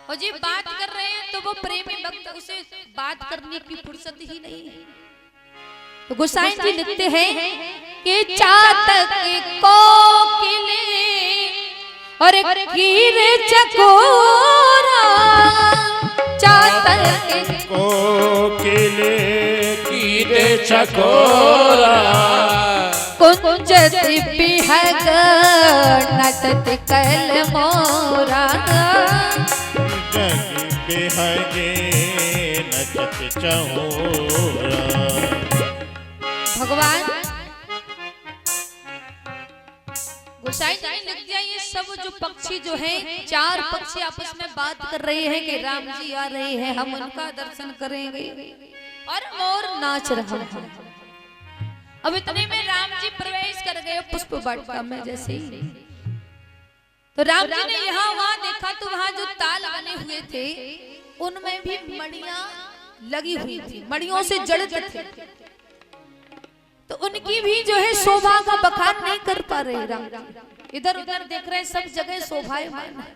और जी बात कर रहे हैं तो वो प्रेमी भक्त उसे बात करने की फुर्सत ही नहीं है। तो गोसाई जी लिखते हैं कि चातक कोकिले और कीर चकोरा, चातक कोकिले कीर चकोरा, कुंजत बिहग नटत कल मोरा, बिहगे नचत चहोरा। भगवान गोसाई जी ने लिख दिया ये सब जो पक्षी जो हैं, चार पक्षी आपस में बात कर रहे हैं कि राम जी आ रहे हैं, हम उनका दर्शन करेंगे, और मोर नाच रहा है। अब इतने में राम जी प्रवेश कर गए पुष्प वाटिका में। जैसे ही तो राम जी ने यहाँ वहां देखा तो वहां जो ताल बने हुए थे उनमें भी मणियां लगी हुई थी, मणियों से जड़ित थे। तो उनकी भी जो है शोभा का बखान नहीं कर पा रहे राम। इधर उधर देख रहे सब जगह शोभायमान है,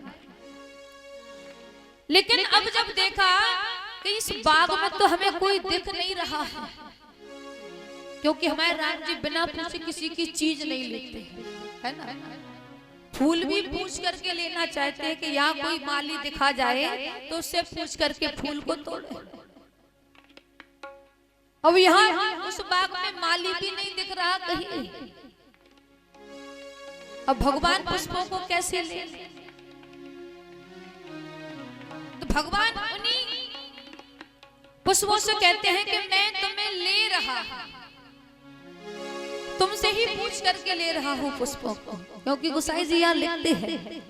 लेकिन अब जब देखा कि इस बाग में तो हमें कोई दिख नहीं रहा है, क्योंकि हमारे राम जी बिना पूछे किसी की चीज नहीं लेते, है ना। फूल भी पूछ करके लेना चाहते हैं कि यहाँ कोई माली दिखा जाए तो उससे पूछ करके फूल को तोड़े। अब यहाँ उस बाग में माली भी नहीं दिख रहा कहीं। अब भगवान पुष्पों को कैसे ले? तो भगवान उन्हीं पुष्पों से कहते हैं कि मैं तुम्हें ले रहा, तुमसे ही पूछ करके ले रहा हूँ पुष्पों को। क्योंकि गोसाई जी यहाँ लिखते हैं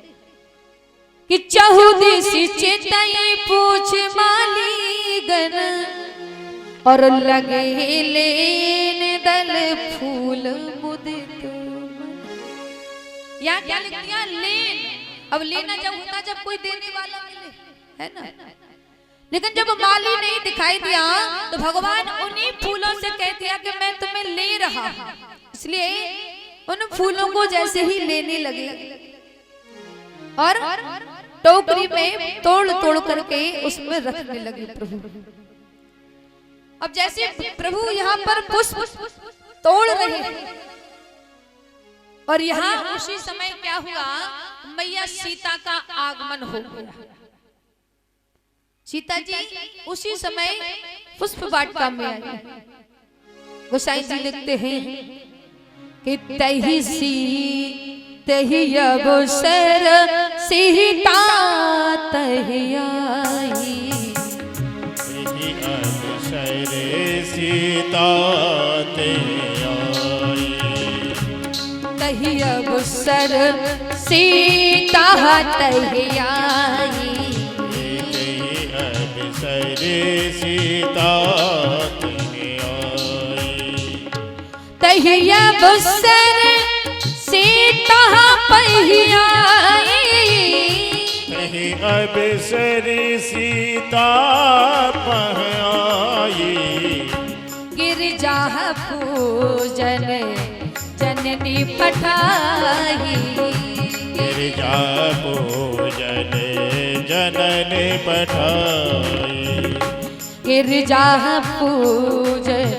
कि चहुदिसी चेताई पूछ माली गण और लगे लेने दल फूल मुदित। यहाँ क्या लिख दिया? लेन। अब लेना जब होता जब कोई देने वाला मिले, है ना। लेकिन जब माली नहीं दिखाई दिया तो भगवान उन्हीं फूलों से कह दिया कि मैं तुम्हें ले रहा हूं। इसलिए उन फूलों को जैसे ही लेने लगे और टोकरी में तोड़ तोड़ करके उसमें रखने लगे प्रभु। अब जैसे प्रभु यहाँ पर पुष्प तोड़ रहे हैं और यहाँ उसी समय क्या हुआ, मैया सीता का आगमन हो गया। सीता जी उसी समय पुष्प वाटिका में आई। गोसाई जी लिखते हैं कि तही सी तही अवसर सीता तही आई, तही अवसर सीता तही आई, तही अवसर सीता तही आई, सीता तही अवसर सीता पहियाई, तही अवसर सीता पहियाई, गिरजा पूजन जननी पठाई, गिरजा पूजन जनन पठाई, गिरजा पूजन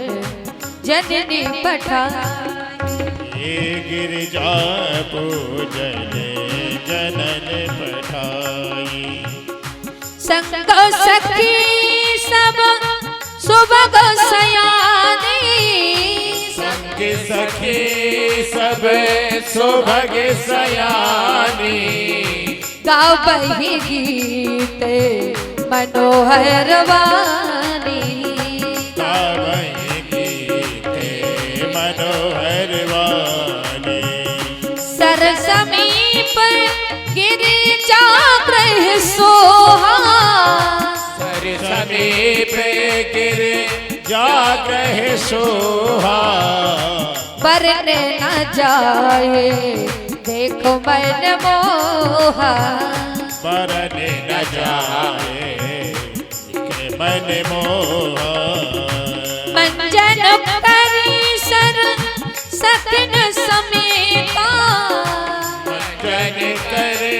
जननी पठाई, गिरजा पूजन जनन पठाई। संग सखी सब सुबह सयानी, संग सखी सब सुभग सयानी, गावहि गीत मनोहर वाणी, गावहि गीत मनोहर वाणी, सर समीप गिरिजा गृह सोहा, सर समीप गिरिजा गृह सोहा, बरने न जाए देखो मन मोहा, बरने न जाए मन मोहा, मंजन करी सर सखन समेता, मंजन करे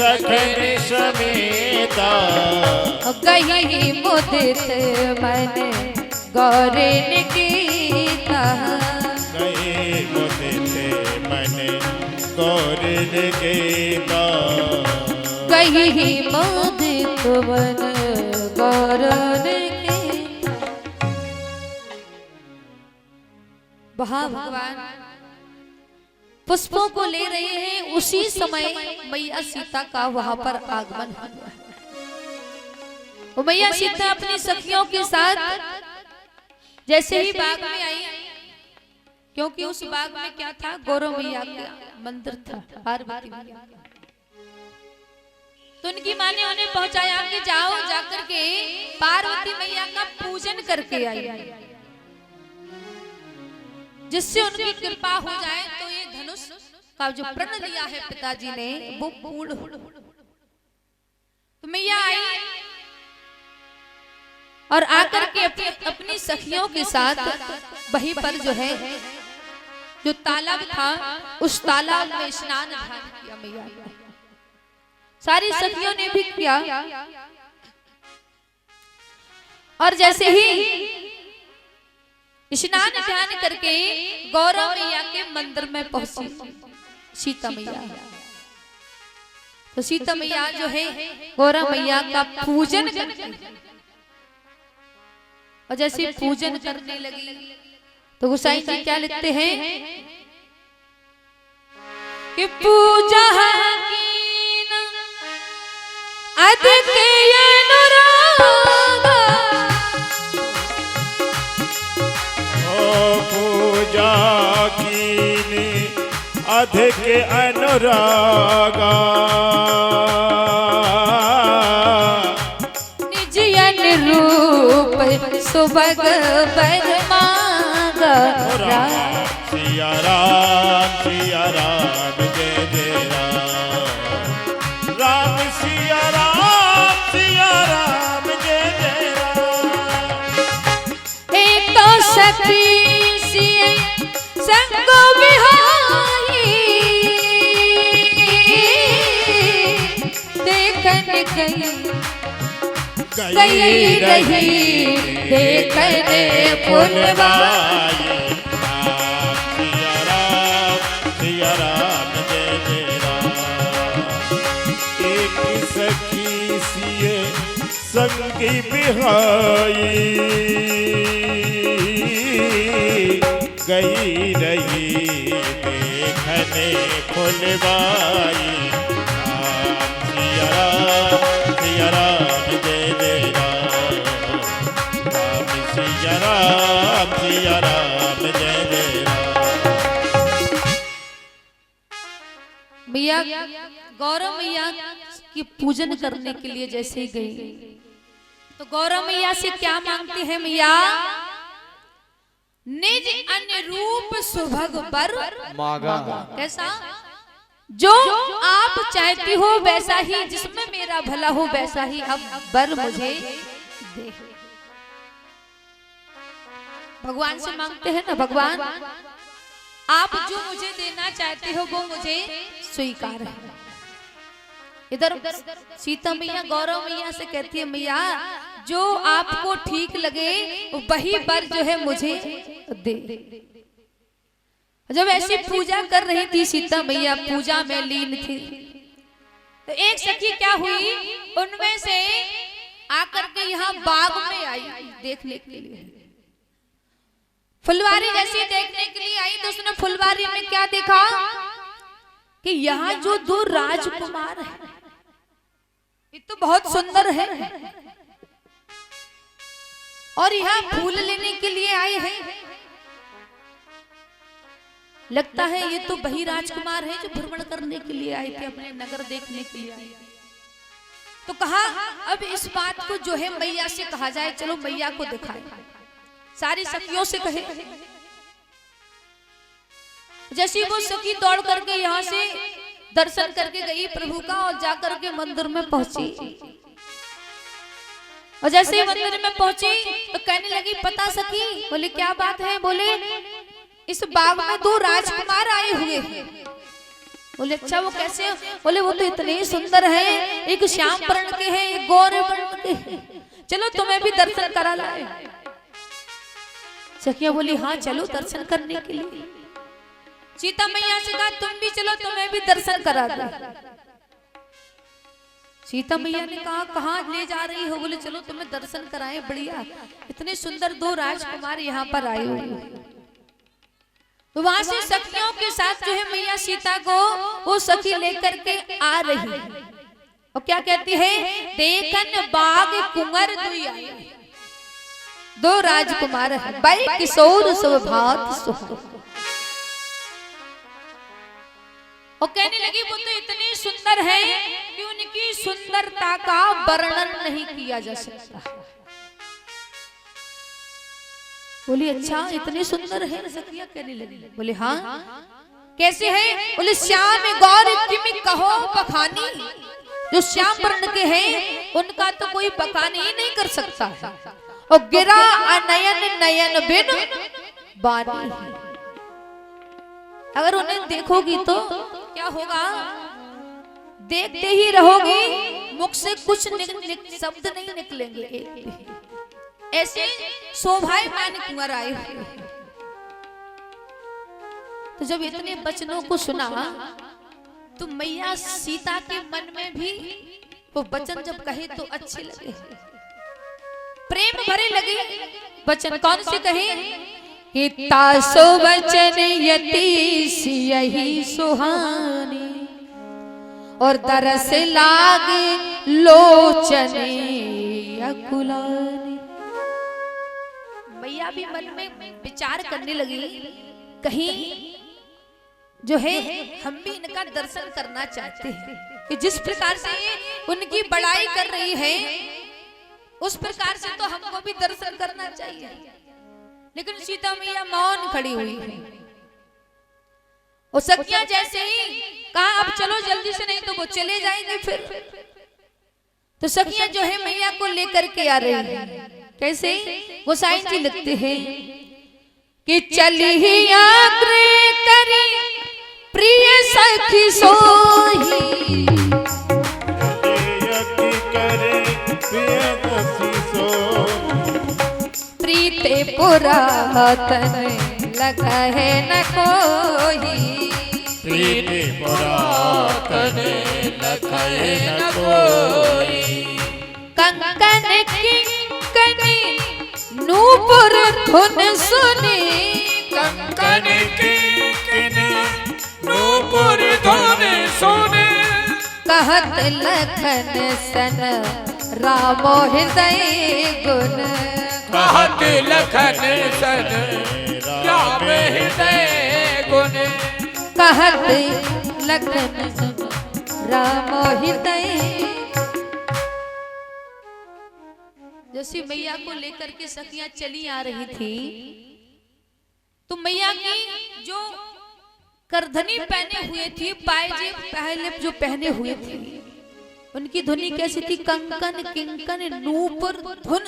सखन समेता गई मुदित मन गौरन गीता गई मुदित मन गौरन गीता गई मुदित मन गौरन गीता। वहाँ भगवान पुष्पों को ले रहे हैं, उसी समय मैया सीता का वहां पर आगमन हुआ। वो मैया सीता अपनी सखियों के साथ जैसे ही बाग में आई, क्योंकि उस बाग में क्या था, गौरव मैया का मंदिर था, पार्वती मैया। तो उनकी माँ ने उन्हें पहुंचाया कि जाओ जाकर के पार्वती मैया का पूजन करके आई, जिससे उनकी कृपा हो जाए तो ये धनुष का जो प्रण लिया है पिताजी ने वो पूर्ण हो। तो मैया आई और आकर के अपनी सखियों के साथ वहीं पर जो है जो तालाब था, उस तालाब में स्नान ध्यान किया मैया ने। सारी सखियों ने भी किया और जैसे ही स्नान ध्यान करके गौरव मैया के मंदिर में पहुंची सीता मैया। तो सीता मैया जो है गौरव मैया का पूजन करती, और जैसे पूजन करने लगी तो गोसाई जी क्या लिखते हैं कि पूजा कीन अधिक अनुरागा, पूजा कीने अधिक अनुरागा निज अनुरूप सुभग बर मांगा। सिया राम जय जय राम, राम सिया राम जय जय राम। एक तो सखी संग बिहाई देखन गई रही देखन फुलवाई। सिया राम जय जय राम। एक सखी सिए संगी बिहाई गई रही देखने फुलवाई। सिया राम जय जय राम, राम सिया राम जय जय राम। मैया गौरव मैया की पूजन करने के लिए जैसे ही गई तो गौरव मैया से क्या मांगती है मैया, निज अनुरूप सुभग बर मांगा। कैसा, जो आप चाहती हो वैसा ही, जिसमें मेरा भला हो वैसा ही अब बर मुझे दे। भगवान से मांगते हैं ना, भगवान आप जो मुझे देना चाहते हो वो मुझे स्वीकार है। इधर सीता मैया गौरव मैया से कहती है मैया जो आपको ठीक लगे वही वर जो है मुझे दे। जब ऐसी पूजा कर रही थी सीता मैया, पूजा में लीन थी, तो एक सखी क्या हुई, उनमें से आकर के यहाँ बाग में आई देखने के लिए। फुलवारी जैसी देखने के लिए आई तो उसने फुलवारी में क्या देखा कि यहाँ जो दो राजकुमार हैं ये तो बहुत सुंदर है और यहाँ फूल लेने के लिए आए हैं। लगता है ये तो वही राजकुमार है जो भ्रमण करने के लिए आए थे, अपने नगर देखने के लिए आए। तो कहा अब इस बात को जो है मैया से कहा जाए, चलो मैया को दिखाए। सारी सखियों से कहे। जैसी वो सखी दौड़ करके यहाँ से दर्शन करके गई प्रभु का और जाकर के मंदिर में पहुंची। और जैसे ही मंदिर में पहुंची तो कहने लगी पता सखी, बोले क्या बात है, बोले इस बाग में दो राजकुमार आए हुए हैं। बोले अच्छा वो कैसे हो? बोले वो तो इतने सुंदर है, एक श्याम वर्ण के हैं, एक गौर वर्ण के हैं, चलो तुम्हें भी दर्शन करा लाए। सखियां बोली हाँ चलो दर्शन करने के लिए। सीता मैया से कहा तुम भी चलो तुम्हें भी दर्शन करा दो। सीता मैया ने कहा कहाँ ले जा रही हो? बोले चलो तुम्हें दर्शन कराए, बढ़िया इतने सुंदर दो राजकुमार यहाँ पर आए हुए। तो वहां से सखियों के साथ जो है मैया सीता को वो सखी लेकर के आ रही है और क्या कहती है, देखन बाग कुंवर दुई आए, दो राजकुमार है बाई किशोर स्वभात सुहाए। और कहने लगी वो तो इतनी सुंदर है कि उनकी सुंदरता का वर्णन नहीं किया जा सकता। बोली अच्छा इतने सुंदर है? सखिया कहने लगी। बोले हाँ कैसे है? बोले श्याम गौर किम कहो बखानी, जो श्याम वर्ण के हैं उनका तो कोई बखान ही नहीं कर सकता। और गिरा अनयन नयन बिन बानी, अगर उन्हें देखोगी तो क्या होगा, देखते ही रहोगी, मुख से कुछ शब्द नहीं निकलेंगे एक भी। ऐसे शोभायमान कुंवर आए हुए। तो जब इतने वचनों को सुना तो मैया सीता के मन में भी वो वचन जब कहे तो अच्छे लगे, प्रेम भरे लगे। वचन कौन से कहे कि तासो वचन यतीश यही सुहानी, और दरस लागे लोचने अकुलानी। मैया भी मन में विचार करने लगी, कहीं जो है हम भी इनका दर्शन करना चाहते हैं कि जिस प्रकार से उनकी बड़ाई कर रही है उस प्रकार से तो हमको भी दर्शन करना चाहिए। लेकिन सीता मैया मौन खड़ी हुई है। और सखियां जैसे ही कहा अब चलो जल्दी से, नहीं तो वो चले जाएंगे फिर। तो सखियां जो है मैया को लेकर के आ रही है। कैसे? वो साईं जी लिखते हैं कि चली ही आग्रह करी प्रिय सखी सोही, प्रीते पुरातन लगा है न कोई, प्रीते पुरातन लगा है न कोई। कंकन किंकनी नूपुर धुन सुनी, कंकन किंकनी नूपुर धुन सुनी, कहत लखन सन रामो हृदय गुण, कहत लखन सन राम हृदय गुण, कहत लखन सन रामो हृदय। जैसे मैया को लेकर के सखियां चली आ रही थी तो मैया की जो करधनी पहने हुए थी, पायजेब पहले जो पहने हुए थे, उनकी धुनी कैसी थी? कंकन किंकन नूपुर धुन।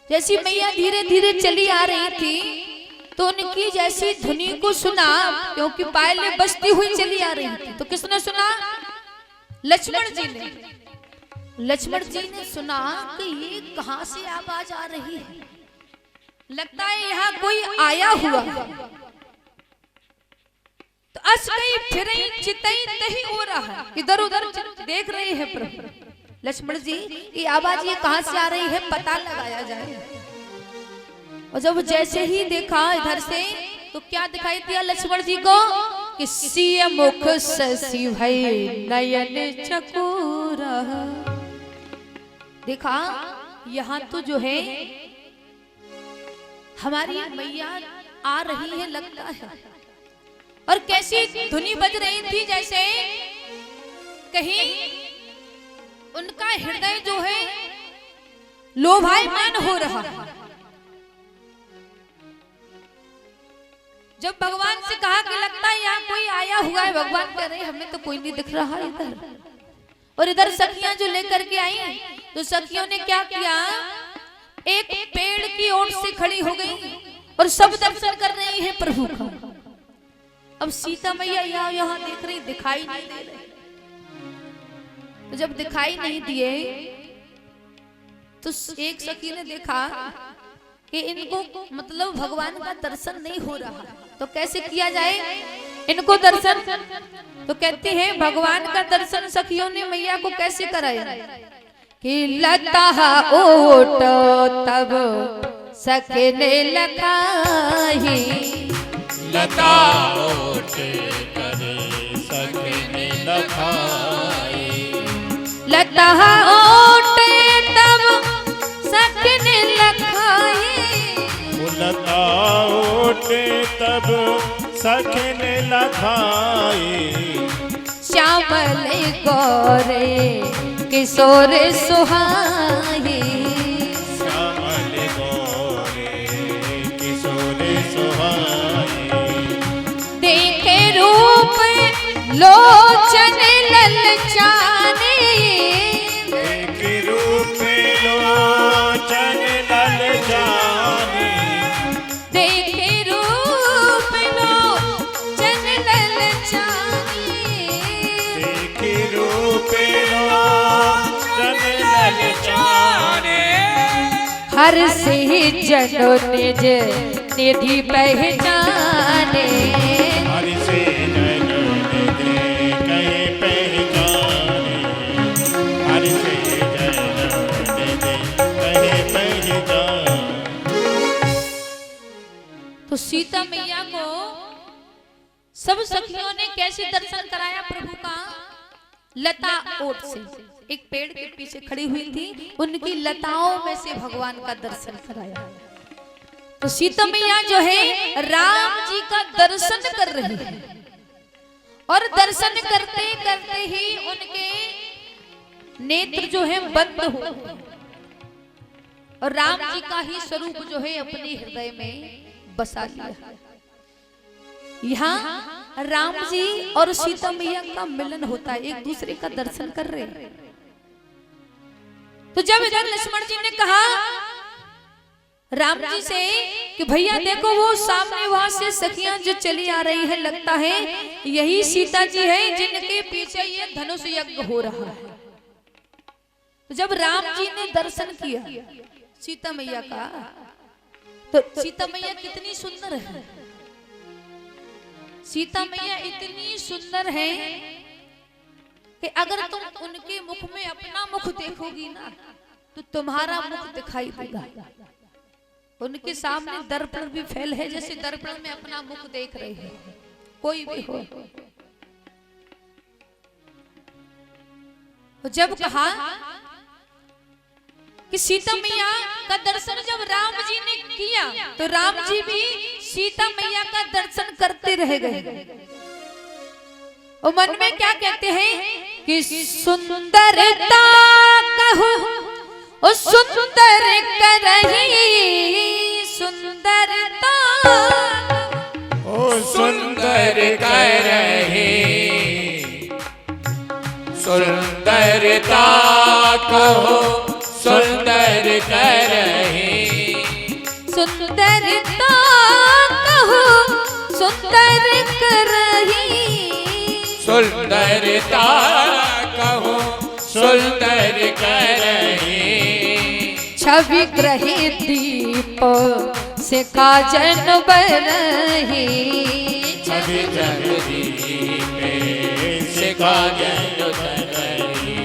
जैसी मैया धीरे धीरे चली आ रही थी तो उनकी जैसी धुनी को सुना, क्योंकि पायले बजती हुई चली आ रही थी, तो किसने सुना? लक्ष्मण जी ने। लक्ष्मण जी ने सुना कि ये कहां से आवाज आ रही है, लगता है यहाँ कोई आया हुआ। तो असकई फिरई चितई तही हो रहा, इधर उधर देख रहे हैं प्रभु। लक्ष्मण जी ये आवाज ये कहां से आ रही है, पता लगाया जाए। और जब जैसे ही देखा इधर से तो क्या दिखाई दिया लक्ष्मण जी को कि सिय मुख शशि भई नयन चकोरा। देखा यहाँ तो जो है हमारी मैया आ रही है लगता है, और कैसी धुनी बज रही थी जैसे कहीं उनका हृदय जो है लोभायमान हो रहा। जब भगवान से कहा कि लगता है यहाँ कोई आया हुआ है, भगवान कह रहे हमें तो कोई नहीं दिख रहा इधर। और इधर सखियां जो लेकर के आई तो सखियों ने क्या किया, एक पेड़ की ओर से खड़ी हो गई और सब दर्शन कर रही है प्रभु का। अब सीता मैया यहाँ देख रही, दिखाई नहीं दे रहे। तो जब दिखाई नहीं दिए तो एक सखी ने देखा कि इनको मतलब भगवान का दर्शन नहीं हो रहा, तो कैसे किया जाए इनको दर्शन। तो कहते हैं भगवान का दर्शन सखियों ने मैया को कैसे कराया कि लता ओट तब सखे ने लखाही, लता ओट करे सखे ने लखाई, लता ओट तब सखे ने लखाई, लता ओट तब सखे ने लखाई, श्यामल गौरे किशोर सुहाई, श्यामल गौरे किशोर सुहाई, देखे रूप लोचन ललचाने, देख रूप लोचन ललचाने, देखे रूप लोचन ललचाने, देख रूप लोचन ललचाने, हर से जनो निज निधि पहचाने, हरि से जन दे कहे पहचाने, हरि से जन दे कहे पहचाने। तो सीता मैया को सब सखियों ने कैसे दर्शन कराया प्रभु का? लता ओट से, एक पेड़ के पीछे खड़ी हुई थी, उनकी लताओं में से भगवान का दर्शन कराया। तो सीता मैया जो है राम जी का दर्शन कर रही है, और दर्शन करते करते ही उनके नेत्र जो है बंद हो, और राम जी का ही स्वरूप जो है अपने हृदय में बसा लिया। यहाँ राम जी और सीता मैया का मिलन होता है, एक दूसरे का दर्शन कर रहे हैं। तो जब इधर लक्ष्मण जी ने कहा राम जी से कि भैया देखो वो सामने वहां से सखियां जो चली आ रही है, लगता है यही सीता जी है जिनके पीछे ये धनुष यज्ञ हो रहा है। तो जब राम जी ने दर्शन किया सीता मैया का, तो सीता मैया कितनी सुंदर है। सीता मैया इतनी सुंदर है कि अगर तुम उनके मुख में अपना मुख देखोगी ना तो तुम्हारा मुख दिखाई देगा। उनके सामने दर्पण भी फैल है, जैसे दर्पण में अपना मुख देख रहे हैं कोई भी हो। तो जब कहा कि सीता मैया का दर्शन जब राम जी ने किया तो राम जी भी सीता मैया का दर्शन करते रह गए। और मन में क्या कहते हैं कि सुंदरता कहूं ओ सुंदर करही, सुंदरता ओ सुंदर करही, सुंदरता कहो सुंदर करही, सुंदरता कहो सुंदर करही, सुंदरता कहो सुंदर करही, छवि ग्रही दीप से काजन बरही, छवि जगदी में से काजल बरही,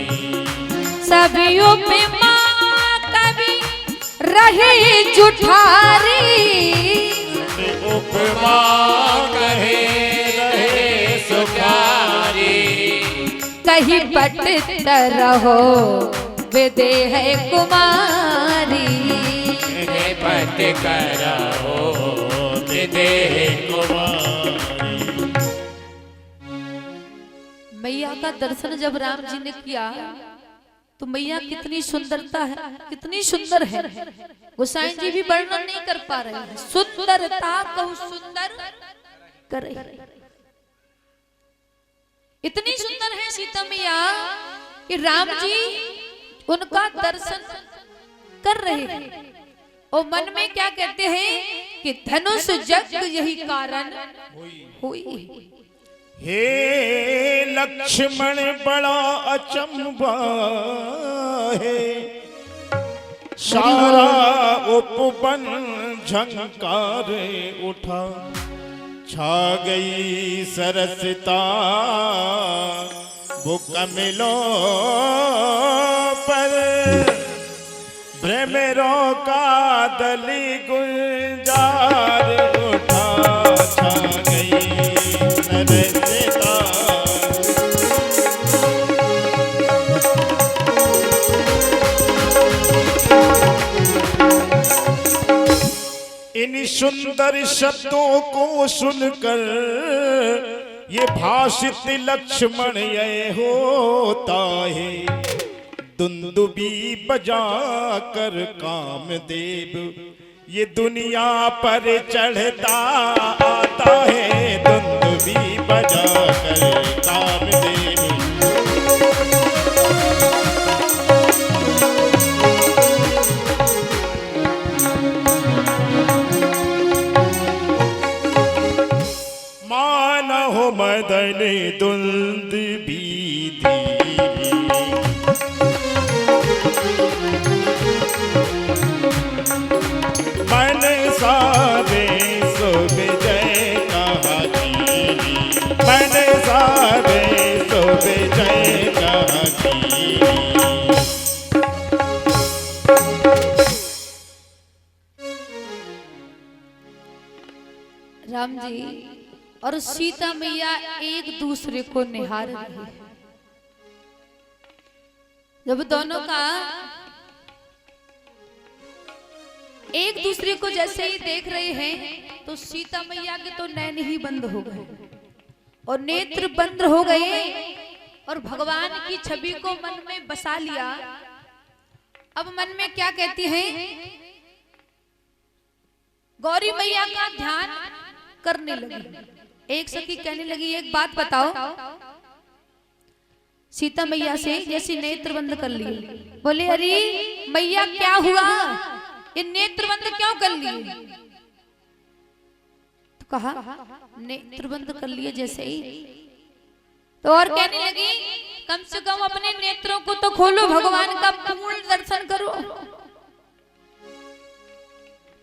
सभियों पे माँ कभी रहे जुठारी, उपमा कहे रहे सुखारी, कहीं पट रहो विदेह कुमारी, पट करो विदेह कुमारी। मैया का दर्शन जब राम जी ने किया तो मैया कितनी सुंदरता है, कितनी सुंदर है। गोसाई जी भी वर्णन नहीं कर पा रहे हैं। सुंदरता कहूं सुंदर करे, इतनी सुंदर है सीता मैया कि राम जी उनका दर्शन कर रहे हैं और मन में क्या कहते हैं कि धनुष यज्ञ यही कारण हुई। हे लक्ष्मण बड़ा अचंभा है, सारा उपवन झंकार उठा, छा गई सरसता वो कमलों पर, भ्रमरों का दली गुंजार उठा, छा गई सरसता। इन सुंदर शब्दों को सुनकर ये भाषित लक्ष्मण ये होता है, दुंदुबी बजा कर कामदेव ये दुनिया पर चढ़ता आता है, दुंदुबी बजा कर कामदेव। मानो मदन दुंदुबी मन सावे सो विजय कहा कीरी, मन सावे सो विजय कहा कीरी। राम जी और सीता मैया एक दूसरे को निहार रहे हैं। जब दोनों का एक दूसरे को जैसे ही देख रहे हैं तो सीता मैया के तो नैन ही बंद हो गए और नेत्र बंद हो गए और भगवान की छवि को मन में बसा लिया। अब मन में क्या कहती हैं? गौरी मैया का ध्यान करने लगी। एक सखी कहने लगी, एक बात बताओ, सीता मैया से जैसे नेत्र बंद कर लिए। बोले अरे मैया क्या हुआ, ये नेत्र बंद क्यों कर लिए? तो कहा नेत्र बंद कर लिए जैसे ही। तो और कहने लगी कम से कम अपने नेत्रों को तो खोलो, भगवान का पूर्ण दर्शन करो।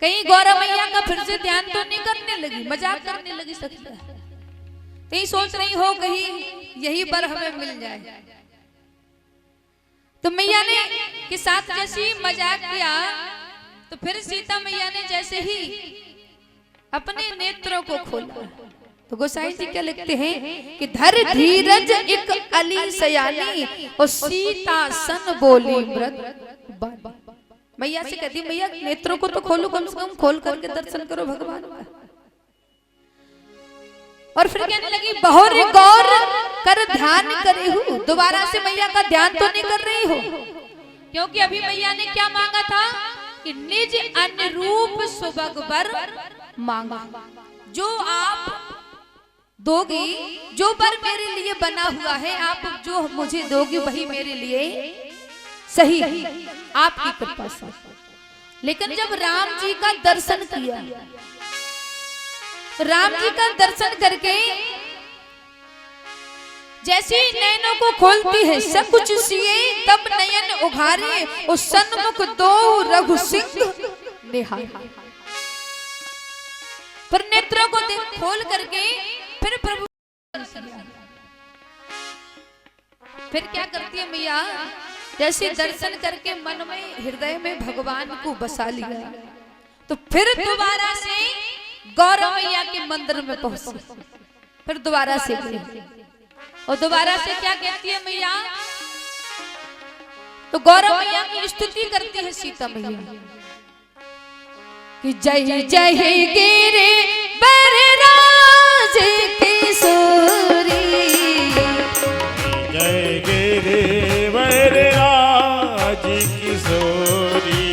कहीं गौरा मैया का फिर से ध्यान तो नहीं करने लगी, मजाक करने लगी सखिया। कहीं सोच रही हो कहीं यही बर हमें मिल जाए। तो मैया ने के साथ जैसे ही मजाक किया तो फिर सीता मैया ने जैसे ही अपने नेत्रों को खोला तो गोसाई जी क्या लिखते हैं कि धर धीरज एक अली सयानी और सीता सन बोली मृत। मैया से कहती मैया नेत्रों को तो खोलो, कम से कम खोल करके दर्शन करो भगवान का। और फिर कहने लगी बहुर गौर कर ध्यान करे हूँ। दोबारा से मैया का ध्यान तो नहीं कर रही हो, क्योंकि अभी मैया ने क्या मांगा था कि निज अनुरूप सुबग बर मांगा। जो आप दोगी, जो बर मेरे लिए बना हुआ है, आप जो मुझे दोगी वही मेरे लिए सही आपकी कृपा से। लेकिन जब राम जी का दर्शन किया, राम जी का दर्शन करके जैसे ही नैनों को खोलती है सब कुछ सिए तब नयन उघारे उस सन्मुख दो रघु सिंह निहारे। पर नेत्रों को खोल करके फिर प्रभु फिर क्या करती है मैया, जैसे दर्शन करके मन में हृदय में भगवान को बसा लिया तो फिर दोबारा से गौरा मैया के मंदिर में पहुंची। फिर दोबारा से और दोबारा से क्या कहती है मैया, तो गौरा मैया की स्तुति करती है सीता मैया कि जय जय गिरे बरराज किशोरी, जय गिरे बरराज किशोरी,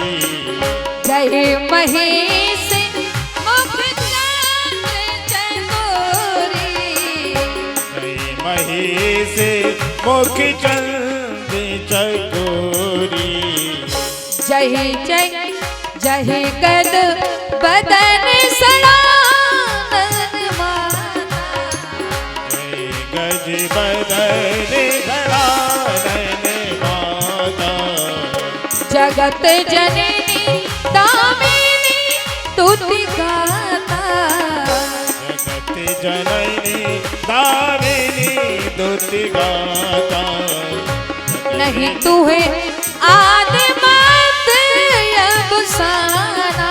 जय महेश मुख चकोरी, जय महेश मुख चंद चकोरी, जय जय जय कद बदन जगत जननी दामिनी तुति गाता। जगत जननी दामिनी दुति गाता। नहीं तू है आदि मत अवसाना।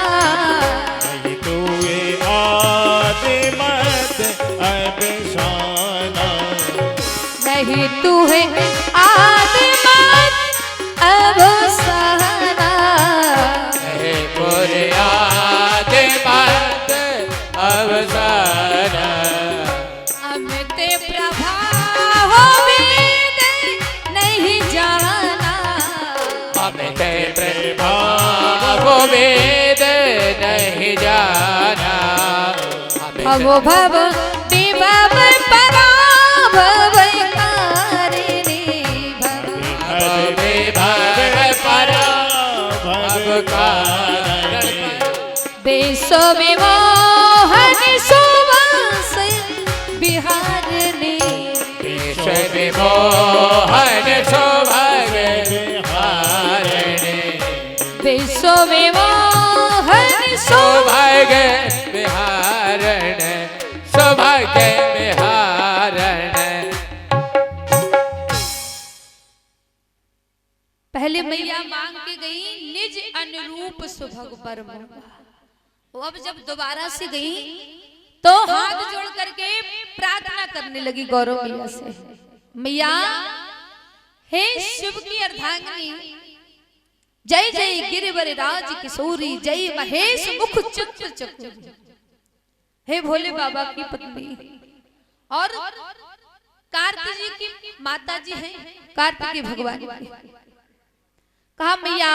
नहीं तू है आदि मत अवसाना। नहीं तू है आदि मत अवसाना। हे पूरे आदि मत अवसाना। अमित प्रभाव वेद नहीं जाना। अमित प्रभाव वेद नहीं जाना। भव भव विभव पराभव कारिणी। भव विभव पराभव कारिणी। बेसो विमोहन सुवास बिहारिणी। विश्व विमोहन सौभाग्य विहारिणी। बेसो विमोहन सौभाग्य विहारण सौभाग्य विहारण। पहले मैया मांग के गई निज अनुरूप सुभग पर मोहा। वो अब जब दोबारा से गई तो हाथ जोड़ करके प्रार्थना करने लगी गौरव मैया से। मैया हे शिव की अर्धांगिनी, जय जय गिरिवर राज किशोरी, जय महेश मुख चित्र चकोरी। हे भोले बाबा की पत्नी और कार्तिक जी की माता जी हैं, कार्तिक भगवान की। कहा मैया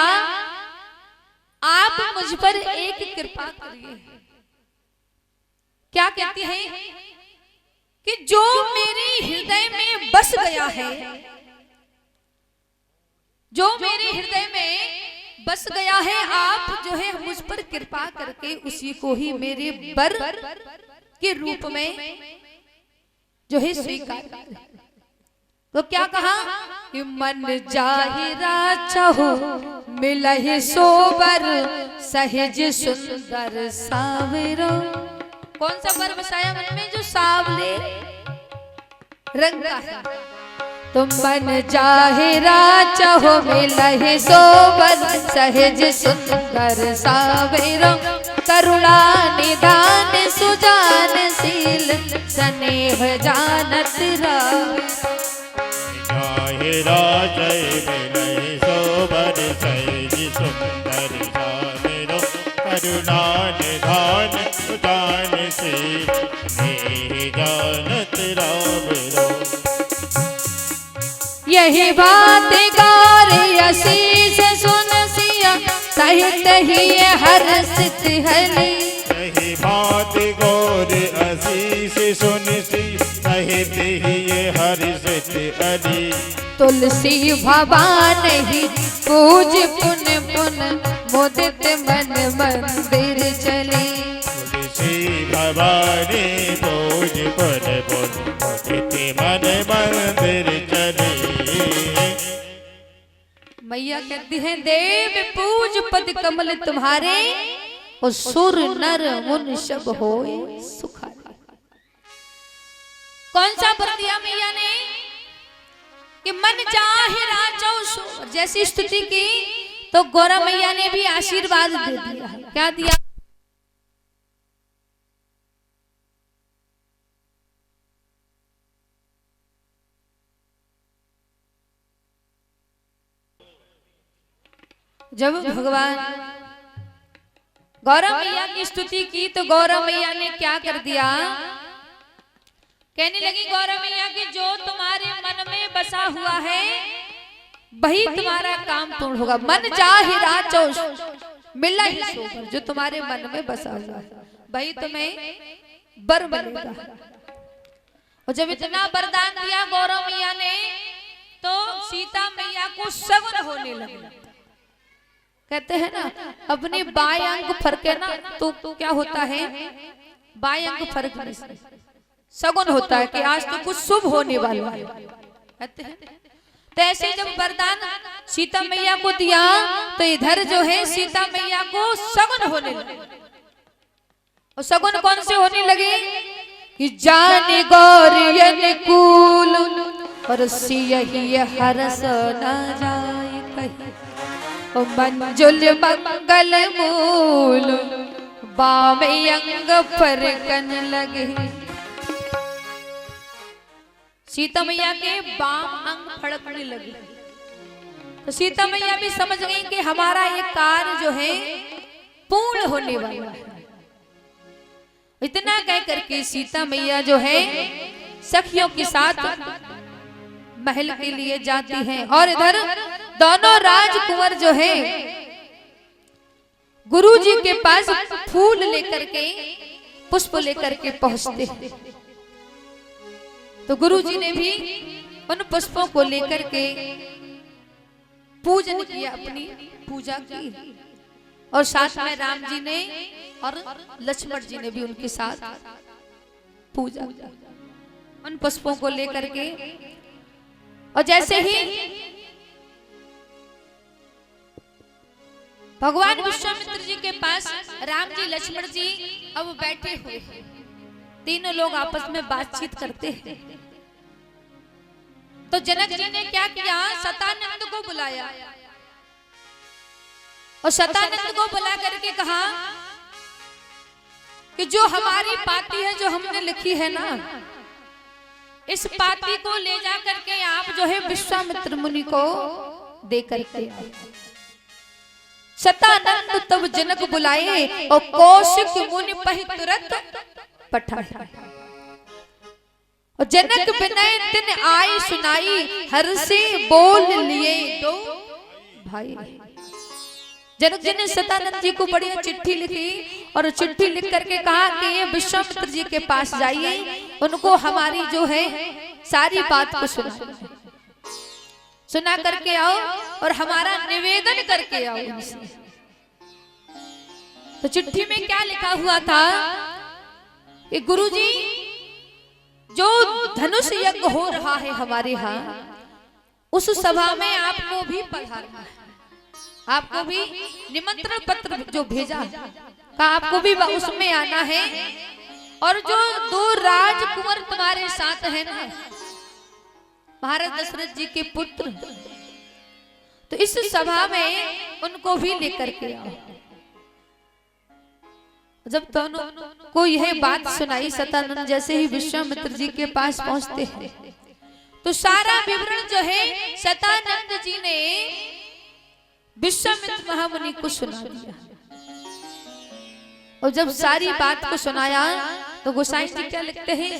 आप मुझ पर एक कृपा करिए। क्या कहती है कि जो मेरे हृदय में बस गया है, जो मेरे हृदय में बस गया है, आप जो है मुझ पर कृपा करके उसी को ही मेरे बर के रूप में जो है स्वीकार करें। तो क्या कहा कि मन जाहिरा चाहो मिलहि सोबर सहज सुंदर सावरो। कौन सा बर बसाया मन में? जो सावले रंग का है। तुम मन जाहिरा चाहो मिलहि सोबर सहज सुंदर सावरो। करुणा निदान सुजान शील स्नेह जानत राव। जाहिरा जय मिलहि सोबर सहज सुंदर सावरो। करुणा निधान सुजान शील स्नेह जानत रावरो। यही बात गौरी आशीष सुन सिया सहित ही हर्षित हली। यही बात गौर आशीष सुन सी सहित ही हर्षित हली। तुलसी भवान ही पूज पुन पुन मोदित मन मंदिर चली। तुलसी भवानी पूज पुन पुन मोदित मन मंदिर चली। मैया कहती है देव पूज पद कमल तुम्हारे और सुर नर मुन सब होए सुखारे। कौन सा वर दिया मैया ने कि मन चाहे राजो सो। जैसी स्तुति की तो गौरा मैया ने भी आशीर्वाद दे दिया। क्या दिया? जब भगवान गौरा मैया की स्तुति की तो गौरा मैया ने क्या कर दिया? कहने लगी गौरा मैया कि जो तुम्हारे मन में बसा हुआ है वही तुम्हारा काम पूर्ण होगा। मन चाहे राचो मिला ही सोबर। जो तुम्हारे मन में बसा हुआ है वही तुम्हें बर मिलेगा। और जब इतना वरदान दिया गौरा मैया ने तो सीता मैया को सगुन होने लगा। कहते हैं ना अपने बाएं अंग फरके ना तो क्या होता है? बाएं अंग फरकने से सगुन होता है कि आज तो कुछ शुभ होने वाला है। कहते हैं तो ऐसे जब वरदान सीता मैया को दिया तो इधर जो है सीता मैया को सगुन होने लगे। और सगुन कौन से होने लगे कि जाने गौरियन कुल और सियहि हरस न जाए कहीं, ओ मंजुल मंगल मूल बामे अंग फरकन लगे। सीता मैया के बाम अंग फड़कने लगे। तो सीता मैया भी समझ गई कि हमारा ये कार्य जो है पूर्ण होने वाला है। इतना कह करके सीता मैया जो है सखियों के साथ महल के लिए जाती हैं। और इधर दोनों राजकुंवर जो है गुरुजी के पास फूल लेकर के पुष्प लेकर के पहुंचते हैं। तो गुरुजी ने भी उन पुष्पों को लेकर के पूजन किया, अपनी पूजा की। और साथ में राम जी ने और लक्ष्मण जी ने भी उनके साथ पूजा उन पुष्पों को लेकर के। और जैसे ही भगवान विश्वामित्र जी के पास राम जी लक्ष्मण जी अब बैठे हुए हैं, तीनों लोग आपस में बातचीत करते हैं। तो जनक जी ने क्या किया, सतानंद को बुलाया और सतानंद को बुला करके कहा कि जो हमारी पाती है, जो हमने लिखी है ना, इस पाती को ले जा करके आप जो है विश्वामित्र मुनि को दे करके। सतानंद तब जनक बुलाए और कौशिक मुनि पहि तुरंत पठाए। और जनक विनय तिन आई सुनाई, हर से बोल लिए दो भाई। जनक जी ने सतानंद जी को बढ़िया चिट्ठी लिखी और चिट्ठी लिख करके कहा कि ये विश्वामित्र जी के पास जाइए, उनको हमारी जो है सारी बात को सुना करके आओ और हमारा निवेदन करके आओ उनसे। तो चिट्ठी में क्या लिखा हुआ था कि गुरुजी, जो धनुष यज्ञ हो रहा है हमारे यहाँ, उस सभा में आपको भी पधारना है, आपको भी निमंत्रण पत्र जो भेजा का आपको भी उसमें आना है। और जो दो राजकुंवर तुम्हारे साथ हैं ना, महाराज दशरथ जी के पुत्र, तो इस सभा में उनको भी लेकर के आओ। जब दोनों को यह बात सुनाई, सतानंद जैसे ही विश्वामित्र जी के पास पहुंचते हैं तो सारा विवरण जो है सतानंद जी ने विश्वामित्र महामुनि को सुना दिया। और जब सारी बात को सुनाया तो गोसाई जी क्या लिखते हैं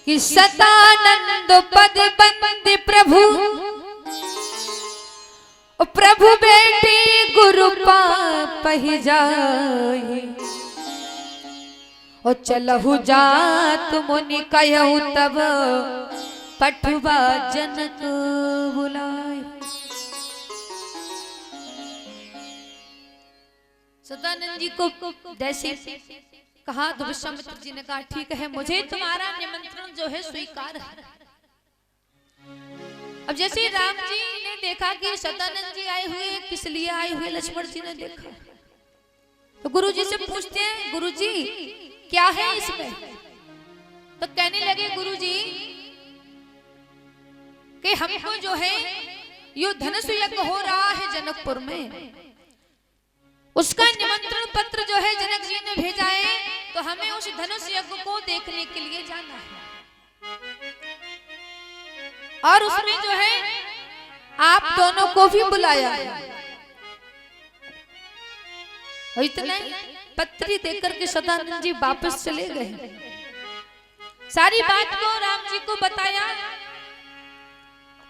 कि सतानंद पद बंद प्रभु, प्रभु बेटी गुरु पापहि जाए। और चलहु जात मुनि कहु तब, पठुबा जनक बुलाए। सतानंद जी को जैसे कहा तो विश्वामित्र जी ने कहा ठीक है, मुझे तुम्हारा निमंत्रण जो है स्वीकार है। अब जैसे राम जी ने देखा कि सतानंद जी आए हुए, किस लिए आए हुए, लक्ष्मण जी ने देखा तो गुरु जी से पूछते हैं, गुरु जी क्या है इसमें? तो कहने लगे गुरु जी कि हमको जो है यो धनुष यज्ञ हो रहा है जनकपुर में, उसका निमंत्रण पत्र जो है जनक जी ने भेजा है, तो हमें उस धनुष यज्ञ को देखने के लिए जाना है। और उसमें जो है आप दोनों को भी बुलाया है। इतना पत्री देकर के सदानंद जी वापस चले गए। सारी बात को राम जी को बताया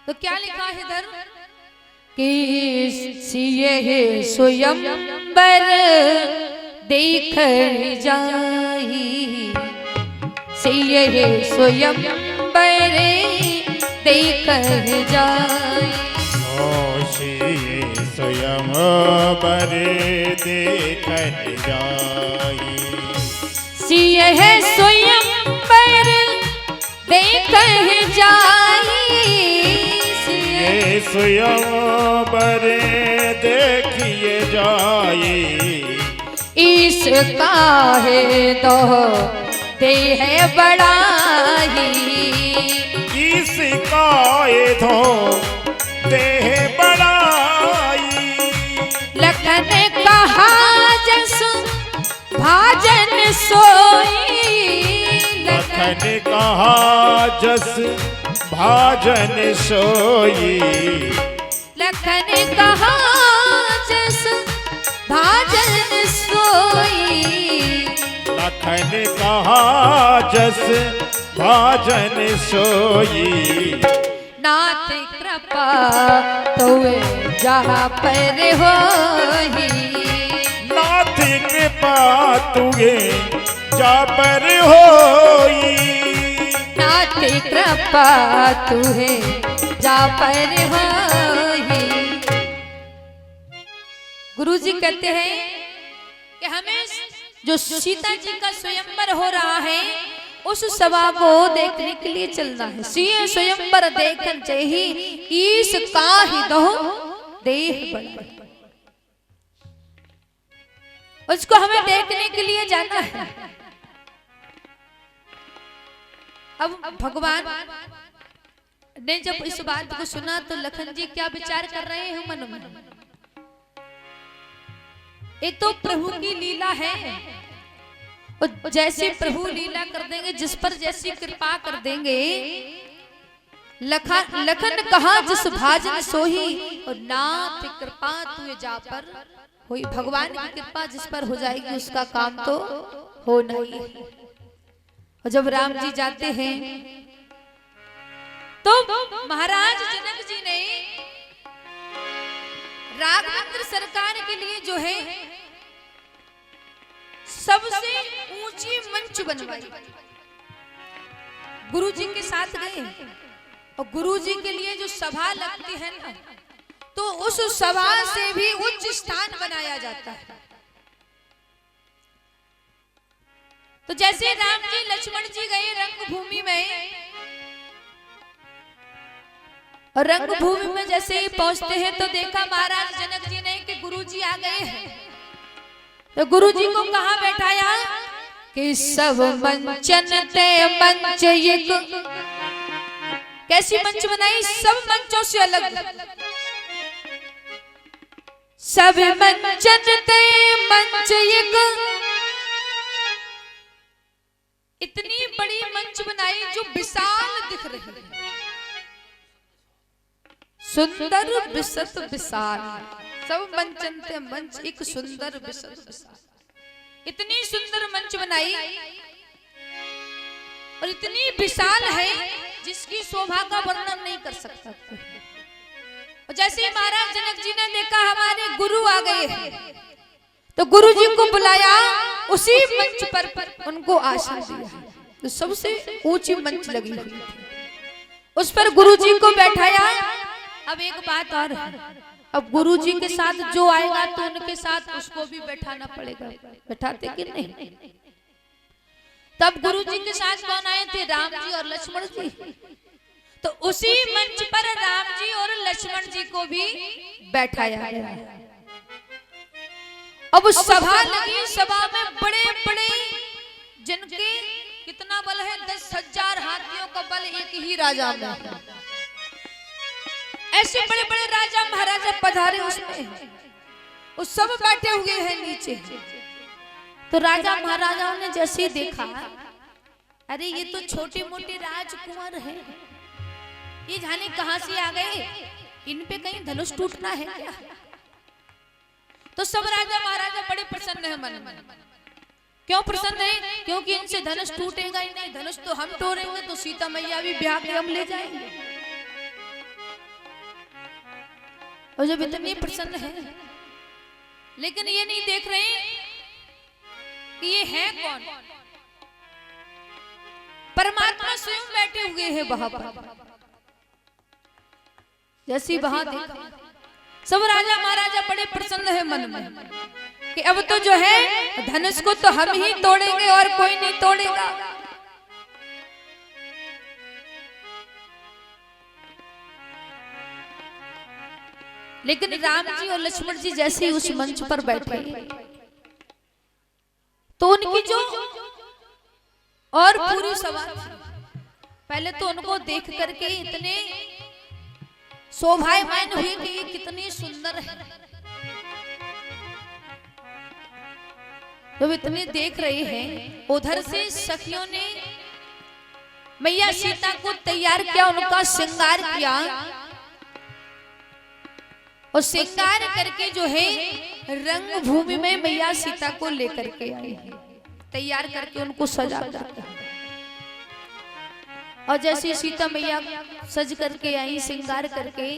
तो क्या लिखा है इधर कि सिए स्वयंवर देख जाई, सिए स्वयंवर देख जाई। स्वयं बर देख जाई, सिए स्वयंवर देख जाई, सिए स्वयंवर देखिए जाए। इसका है तो दे है बड़ाई, इसका ये तो देह बड़ाई। लखन कहा जस भाजन सोई, लखन कहा जस भाजन सोई। लखन कहा जस भाजन सोई, लखन कहा जस भाजन सोई। नाथ कृपा तोए जहाँ पर होई, नाथ कृपा तुगे जा पर होई। नाथ कृपा तुहे जा पर होई। गुरु जी कहते हैं कि हमें जो सीता जी का स्वयंवर हो रहा है उस सभा को देखने के लिए चलना है। सिए स्वयंवर देखन चाहिए, ईस का ही दो देह बड़ा, उसको हमें देखने के लिए जाना है। अब भगवान ने जब इस बात को सुना तो लखन जी क्या विचार कर रहे हैं मन में? ये तो प्रभु की लीला है, और जैसे प्रभु लीला कर देंगे, जिस पर जैसी कृपा कर देंगे। लखन कहा जिस भाजन सोही, और नाथ कृपा तुए जा पर होई। भगवान की कृपा जिस पर हो जाएगी उसका काम तो होना ही है। और जब राम जी जाते हैं तो महाराज जनक जी ने राघवेंद्र सरकार के लिए जो है सबसे ऊंची मंच बनवाई। गुरु जी के साथ गए और गुरु जी के लिए जो सभा लगती है ना, तो उस सभा से भी उच्च स्थान बनाया जाता है। तो जैसे राम जी लक्ष्मण जी गए रंगभूमि में, और रंगभूमि में जैसे ही पहुंचते हैं तो देखा महाराज जनक जी ने कि गुरु जी आ गए हैं। तो गुरु जी को कहाँ बैठाया कि सब मंचन ते मंच एक, कैसी मंच बनाई? सब मंचों से अलग। सब मंचन ते मंच एक, इतनी बड़ी मंच बनाई जो विशाल दिख रही है, सुंदर विसत विशाल। सब मंचन ते मंच एक सुंदर विसत विशाल, इतनी सुंदर मंच बनाई और इतनी विशाल है जिसकी शोभा का वर्णन नहीं कर सकता। और जैसे ही महाराज जनक जी ने देखा हमारे गुरु आ गए हैं, तो गुरु जी को बुलाया, उसी मंच पर उनको आसन दिया। तो सबसे ऊंची मंच लगी हुई थी, उस पर गुरु जी को बैठाया। अब एक बात और है, अब गुरु जी के साथ जो आएगा तो उनके साथ उसको भी बैठाना पड़ेगा। बैठाते कि नहीं? तब गुरु जी के साथ कौन आए थे? राम जी और लक्ष्मण जी। तो उसी मंच पर राम जी और लक्ष्मण जी को भी बैठाया गया। अब सभा लगी, सभा में बड़े बड़े जिनके कितना बल है, 10,000 हाथियों का बल एक ही राजा में। ऐसे बड़े बड़े राजा महाराजा पधारे उसमें, उस सब बैठे हुए हैं नीचे। तो राजा महाराजाओं ने जैसे देखा, अरे ये तो छोटे मोटे राजकुमार हैं, ये जाने कहां से आ गए, इन पे कहीं धनुष टूटना है क्या? तो सब राजा महाराजा बड़े प्रसन्न है मन में। क्यों प्रसन्न है? क्योंकि इनसे धनुष टूटेगा ही नहीं, धनुष तो हम तोड़ेंगे तो सीता मैया भी ब्याह के हम ले जाएंगे। और जब इतने प्रसन्न है, लेकिन ये नहीं देख रहे कि ये है कौन? परमात्मा स्वयं बैठे हुए हैं वहां पर। जैसी वहां देखा, सब राजा महाराजा बड़े प्रसन्न है मन में कि अब तो जो है धनुष को तो हम ही तोड़ेंगे और कोई नहीं तोड़ेगा। लेकिन राम जी और लक्ष्मण जी जैसे ही उस मंच पर बैठे तो उनकी जो और पूरी सभा पहले तो उनको देख करके इतने शोभायमान हुए कि ये कितनी सुंदर है। जब इतने देख रहे हैं, उधर से सखियों ने मैया सीता को तैयार किया, उनका श्रृंगार किया और श्रृंगार करके जो है रंग भूमि में मैया सीता को लेकर के आए हैं, तैयार करके उनको सजा करके। और जैसे सीता मैया सज करके आई श्रृंगार करके,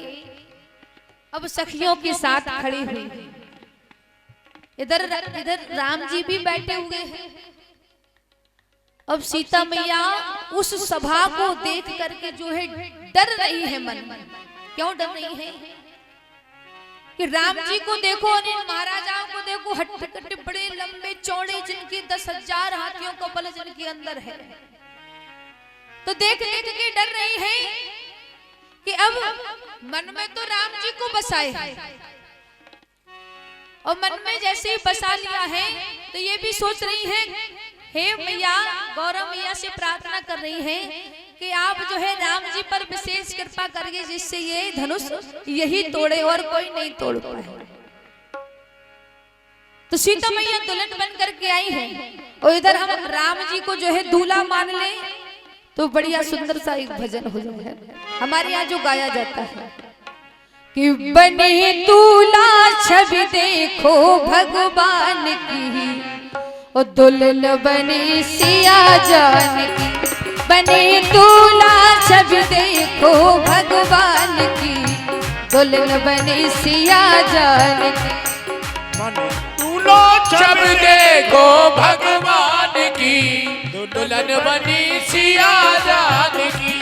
अब सखियों के साथ खड़ी हुई। इधर राम जी भी बैठे हुए हैं। अब सीता मैया उस सभा को देख करके जो है डर रही है मन में। क्यों डर रही है? कि राम जी को देखो और इन महाराजाओं को देखो, हट्टे बड़े लंबे चौड़े, जिनकी 10,000 हाथियों का बल जिनके अंदर है। तो देख देख के डर रही है कि अब मन में तो राम जी को बसाए और मन में जैसे ही बसा लिया है तो ये भी सोच रही है, हे मैया, गौरव मैया से प्रार्थना कर रही है कि आप जो है राम जी पर विशेष कृपा करिए, जिससे ये धनुष यही तोड़े और कोई नहीं तोड़ पाए। तो सीता मैया दुल्हन बन करके आई है और इधर हम राम जी को जो है दूल्हा मान ले तो बढ़िया सुंदर सा एक भजन हो जाए। हमारे यहाँ जो गाया जाता है कि बने दूल्हा छवि देखो भगवान की, और दुल्हन बनी सिया जान की। बने दूल्हा छवि देखो भगवान की, दुल्हन बनी सिया जान की। छवि देखो भगवान की, दुल्हन बनी सिया जान की।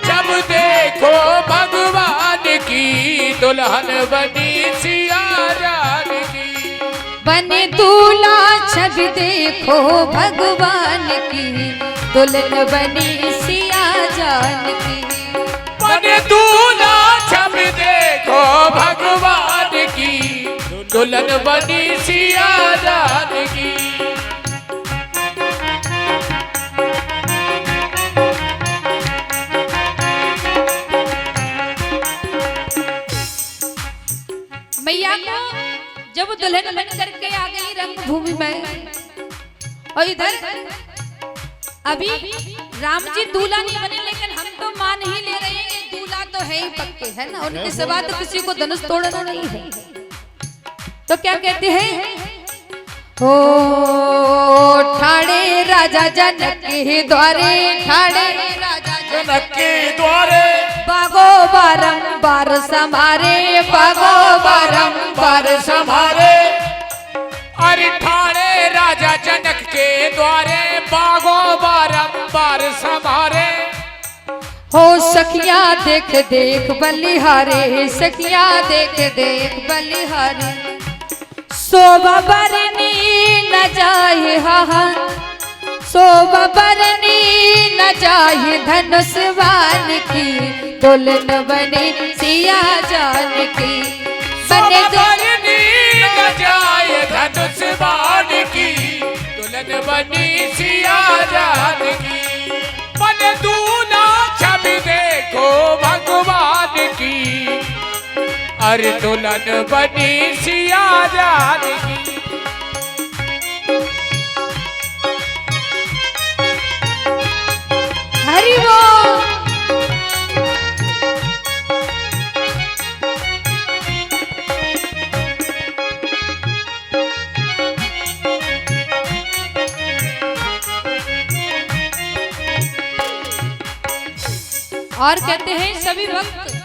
जब देखो भगवान की, दुल्हन बनी सिया जान की। बने दूल्हा छवि देखो भगवान की, दुल्हन बनी सिया जान की। बने दूल्हा छवि देखो भगवान की, दुल्हन बनी सिया जान की। मैया को जब दुल्हन बन करके आ गई रंग भूमि में, और इधर अभी राम जी दूल्हा नहीं बने, लेकिन हम तो मान ही ले रहे हैं कि दूल्हा तो है ही पक्के, है ना। उनके सिवा तो किसी को धनुष तोड़ना नहीं है। तो क्या कहते हैं, ओ ठाणे राजा जनक के द्वारे, ठाणे राजा जनक के द्वारे, बागो बारंबार समारे, बागो बारंबार समारे। अरे ठाणे राजा जनक के द्वारे, बागो बारंबार समारे। हो सखिया देख देख बलिहारे, सखिया देख देख बलिहारे। शोभा बरनी न जाए हा, शोभा बरनी न जाए धनुषवान की, दुल्हन बने सिया जान की। बने बरनी न जाए धनुषवान की, दुल्हन बनी सिया जान की। बने दूल्हा छवि देखो भगवान की, अरे दुल्हन बनी सिया जान की। हरि बोल। और कहते हैं सभी भक्त,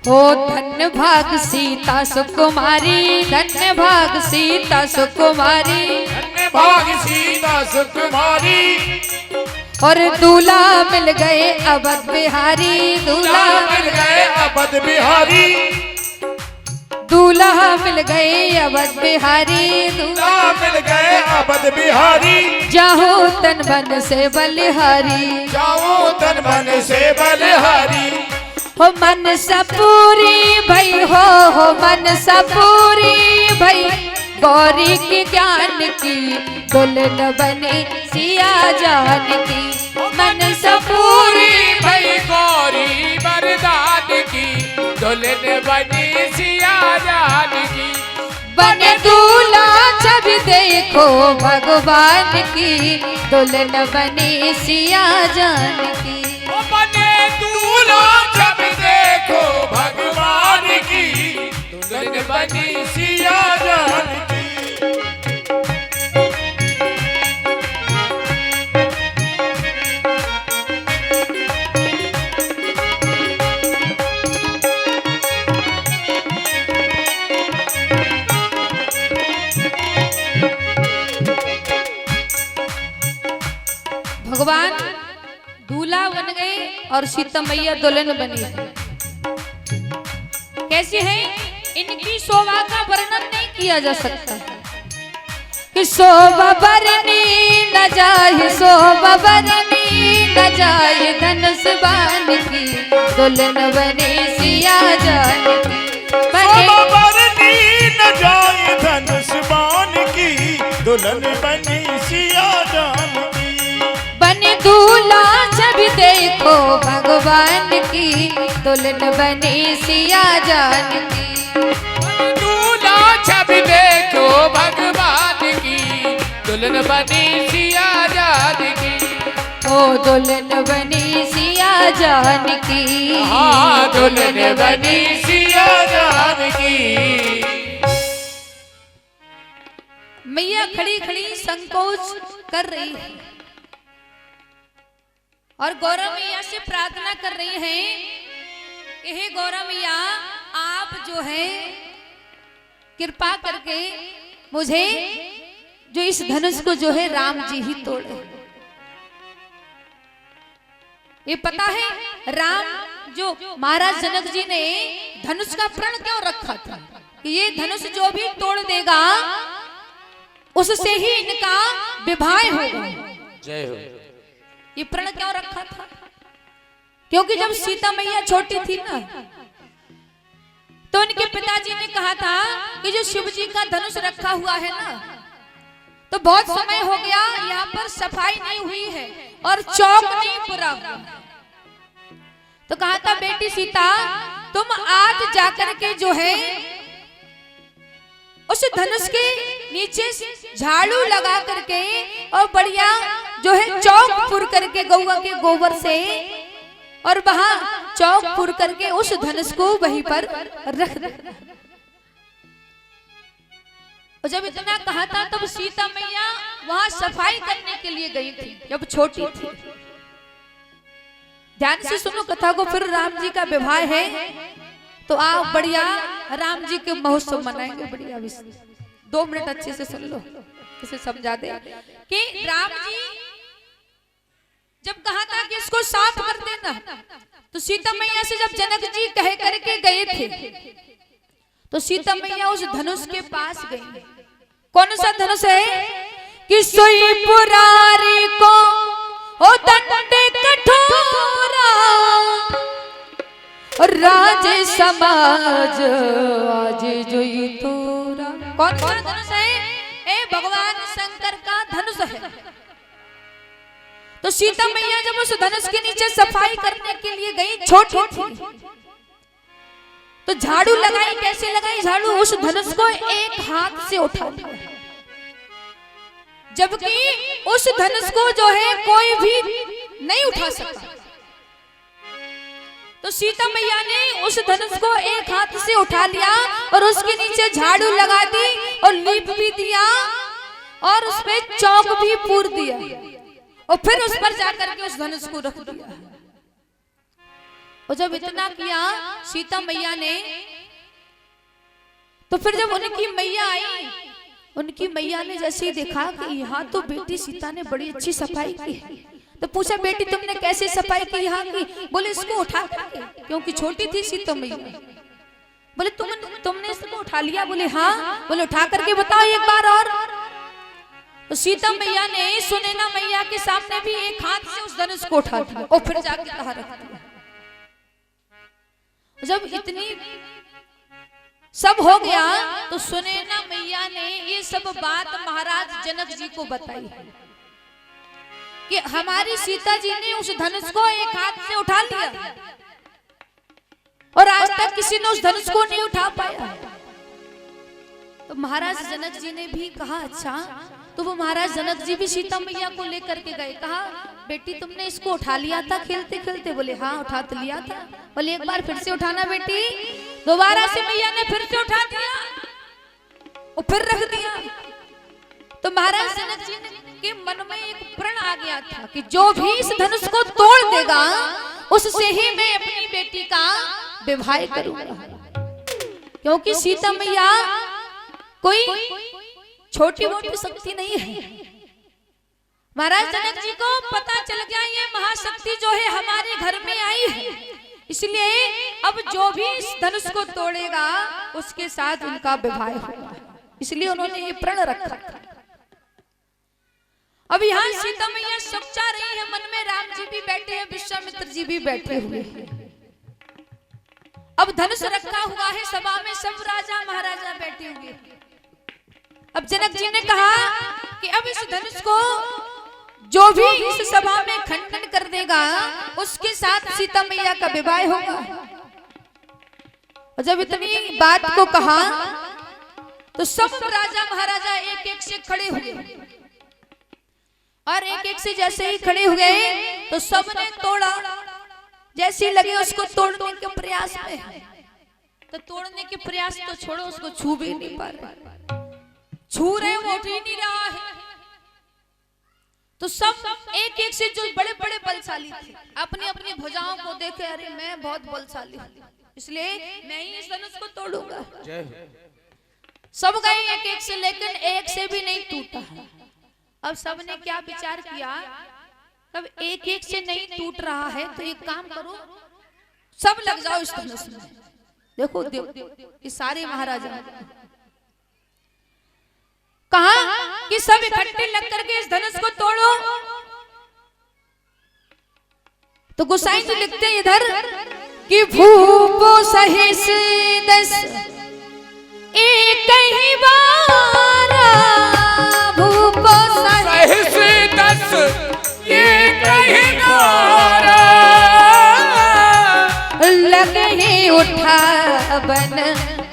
हो धन्य भाग सीता सुकुमारी, धन्य भाग सीता सुकुमारी। धन्य भाग सीता सुकुमारी, और दूल्हा मिल गए अवध बिहारी, दूल्हा मिल गए अवध बिहारी। दूल्हा मिल गए अवध बिहारी, दूल्हा मिल गए अवध बिहारी। जाओ तन मन से बलिहारी, जाओ तन मन से बलिहारी। हो मन सपूरी भई हो मन सपूरी भई गौरी के ज्ञान की दुल्हन बनी सिया जान की। मन सपूरी भई गौरी वरदान की दुल्हन बनी सिया जान की। बने दूल्हा जब देखो भगवान की दुल्हन बनी सिया जान की। बने दूल्हा जब देखो भगवान की दुल्हन बनी सिया जान की। भगवान दूल्हा बन गए और सीता मैया दुल्हन बनी। कैसी है इनकी शोभा का वर्णन नहीं किया जा सकता कि शोभा बरनी न जाए शोभा बरनी न जाए धनुष बाण की दुल्हन बनी सिया जान की। बरनी न जाए धनुष बाण की दुल्हन बनी सिया जान की। बने दूल्हा जब देखो भगवान की दुल्हन बनी सिया जान की। दूल्हा जब देखो भगवान की दुल्हन बनी सिया जान की। ओ दुल्हन बनी सिया जान की। हाँ दुल्हन बनी सिया जान की। मैया खड़ी खड़ी संकोच कर रही है और गौरा मैया से प्रार्थना कर रही है कि हे गौरा मैया आप जो है कृपा करके मुझे जो इस धनुष को जो है राम जी ही तोड़े। ये पता है राम जो महाराज जनक जी ने धनुष का प्रण क्यों रखा था कि ये धनुष जो भी तोड़ देगा उससे ही इनका विवाह होगा। जय हो। ये प्रण क्यों रखा था? क्योंकि जब सीता मैया छोटी थी ना तो उनके पिताजी ने कहा था कि जो शिव जी का धनुष रखा हुआ है ना तो बहुत समय हो गया यहाँ पर सफाई नहीं हुई है और चौक नहीं पूरा हुआ। तो कहा था बेटी सीता तुम आज जाकर के जो है उस धनुष के नीचे झाड़ू लगा करके और बढ़िया जो है चौक फुर करके गौवा के गोबर से और वहां चौक फुर करके उस धनुष को वहीं पर रख दे। और जब इतना कहा था तब सीता मैया वहां सफाई करने के लिए गई थी जब छोटी थी। ध्यान से सुनो कथा को। फिर राम जी का विवाह है तो आप बढ़िया राम जी के महोत्सव मनाएंगे बढ़िया। 2 मिनट अच्छे से सुन लो इसे समझा दे कि राम जी जब कहा था कि इसको साफ कर देना तो सीता मैया से जब जनक जी कह करके गए थे तो सीता मैया उस धनुष के पास गई। कौन सा धनुष है कि सोई पुरारी को ओ दंडे कठोरा राज समाज आज जोई तोरा। कौन सा धनुष है? ए भगवान शंकर का धनुष है। तो सीता मैया जब उस धनुष के नीचे सफाई करने के लिए गई छोटी थी तो झाड़ू लगाई। कैसे लगाई झाड़ू? उस धनुष को एक हाथ से उठा लिया जबकि उस धनुष को जो है कोई भी नहीं उठा सकता। तो सीता मैया ने उस धनुष को एक हाथ से उठा लिया और उसके नीचे झाड़ू लगा दी और लीप भी दिया और उसमें चौक भी पूर दिया और फिर उस पर जाकर के उस धनुष को रख दिया। और जब इतना किया सीता मैया ने तो फिर जब उनकी मैया आई उनकी मैया ने जैसे ही देखा कि यहाँ तो बेटी सीता ने बड़ी अच्छी सफाई की है तो पूछा बेटी तुमने कैसे सफाई की यहाँ की? बोले इसको उठा करके, क्योंकि छोटी थी सीता मैया। बोले तुमने इसको उठा लिया? बोले हाँ। बोले उठा करके बताओ एक बार और। तो सीता मैया ने सुनैना मैया के सामने भी एक हाथ से उस धनुष को उठा दिया और फिर जाके कहा रख दिया। जब इतनी सब हो गया तो सुनैना मैया ने ये सब बात महाराज जनक जी को बताई कि हमारी सीता जी ने उस धनुष को एक हाथ से उठा लिया और आज तक किसी ने उस धनुष को नहीं उठा पाया। तो महाराज जनक जी ने भी कहा अच्छा। तो वो महाराज जनक जी भी सीता मैया को लेकर के गए। कहा बेटी तुमने इसको उठा लिया था खेलते खेलते? बोले हाँ उठा तो लिया था। बोले एक बार फिर से उठाना बेटी। दोबारा से मैया ने फिर से उठा दिया और फिर रख दिया। तो महाराज जनक जी के मन में एक प्रण आ गया था कि जो भी इस धनुष को तोड़ देगा उससे ही मैं अपनी बेटी का विवाह करूंगा, क्योंकि सीता मैया कोई छोटी मोटी शक्ति नहीं है। महाराज जनक जी को पता चल गया ये महाशक्ति जो है हमारे घर में आई है, इसलिए अब जो भी इस धनुष को तोड़ेगा उसके साथ उनका विवाह होगा। इसलिए उन्होंने ये प्रण रखा। अब यहाँ सीता मैया सोचा रही है मन में, राम जी भी बैठे हैं, विश्वामित्र जी भी बैठे हुए हैं। अब धनुष रखा हुआ है सभा में, सब राजा महाराजा बैठे हुए हैं। अब जनक जी ने कहा कि अब इस धनुष को जो भी इस सभा में खंडन कर देगा उसके साथ सीता मैया का विवाह होगा। और जब इतनी बात को कहा तो सब राजा महाराजा एक एक से खड़े हुए और एक एक से जैसे ही खड़े हुए तो सबने तोड़ा। जैसे लगे उसको तोड़ने के प्रयास में, तो तोड़ने के प्रयास तो छोड़ो, उसको छू भी नहीं पा रहे। छू रहे वो उठ ही नहीं रहा है। तो सब एक एक से जो बड़े बड़े बलशाली थे अपनी अपनी भुजाओं को देखे, अरे मैं बहुत बलशाली हूं इसलिए मैं ही इस धनुष को तोड़ूंगा। सब गए एक एक से, लेकिन एक से भी नहीं टूटा। अब सबने क्या विचार किया, अब एक एक से नहीं टूट रहा है तो एक काम करो सब लग जाओ इस धनुष में। देखो ये सारे महाराजा कहा कि सब इकट्ठे लग करके इस धनुष को तोड़ो। तो गोसाई जी लिखते हैं इधर कि भूपो सहिस दस एक ही बारा, भूपो सहिस दस एक ही बारा, लगे ही उठा बन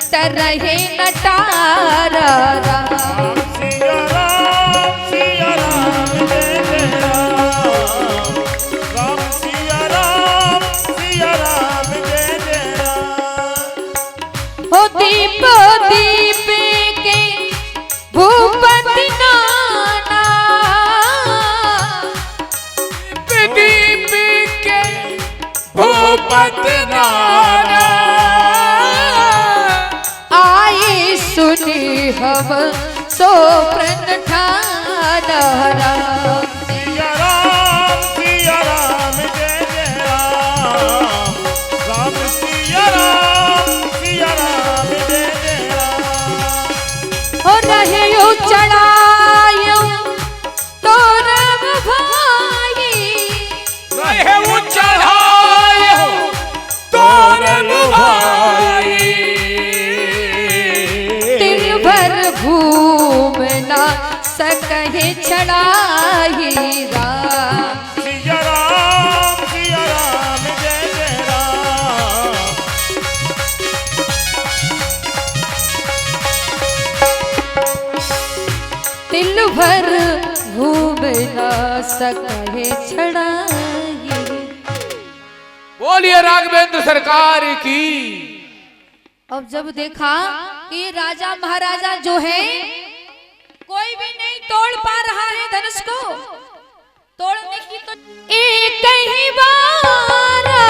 तरहे नटारा। सिया राम जय जय राम, राम सिया राम जय जय राम। हो दीप दीप के भूपति नाना, दीप के भूपति नाना, आए सुनी हम सो प्रण ठाना। सिया राम जय जय राम, राम सिया राम जय जय राम। हो रहे चढ़ायो तो राम भाई, रहे वो चढ़ाए हो तोरण भाई, तिल भर घूम ना सकहे चढ़ाई राम। सिया राम जय जय राम। तिल भर घूम ना सकहे चढ़ाई। बोलिए राघवेंद्र सरकार की। अब जब देखा कि राजा महाराजा जो है कोई भी नहीं तोड़ पा रहा है धनुष को, तोड़ने की तो एक ही बारा,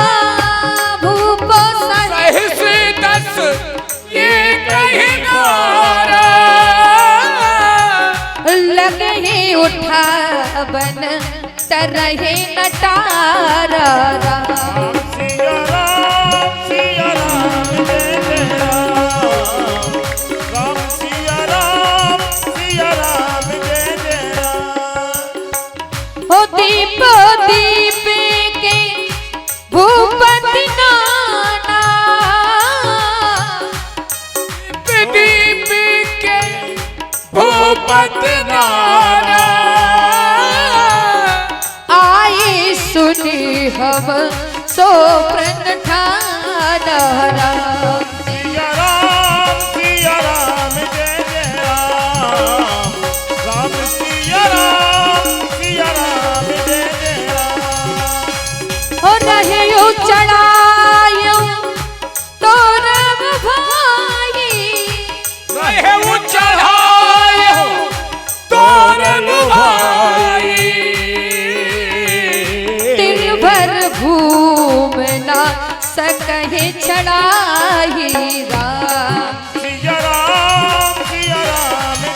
भूपो सहिस दस एक ही बारा, लगे ही उठा बन तरहे नटारा। सिया राम जय जय राम, राम सिया राम जय जय राम। हो दीप दीप के भूपति नाना, हम सो प्रण ठाना राम। सिया राम जय जय राम, राम सिया राम जय जय राम। हो रहे चढ़ायो तो राम भाई, रहे चढ़ायो तोरण भाई, तिल भर घूम ना सकहे चढ़ाई राम। सिया राम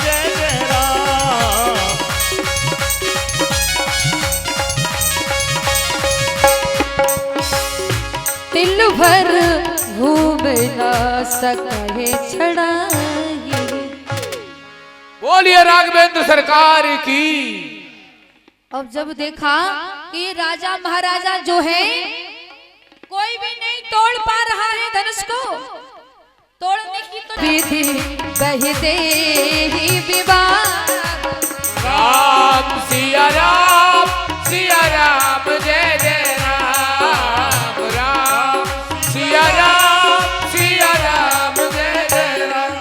जय जय राम। तिल भर घूम ना सकहे चढ़ाई। बोलिए राघवेंद्र सरकार की। अब जब देखा कि राजा महाराजा जो है कोई भी नहीं तोड़ पा रहा है धनुष को, तोड़ने की तो विधि कह दे ही विवाह। राम सिया राम जय जय राम, राम सिया राम जय जय राम।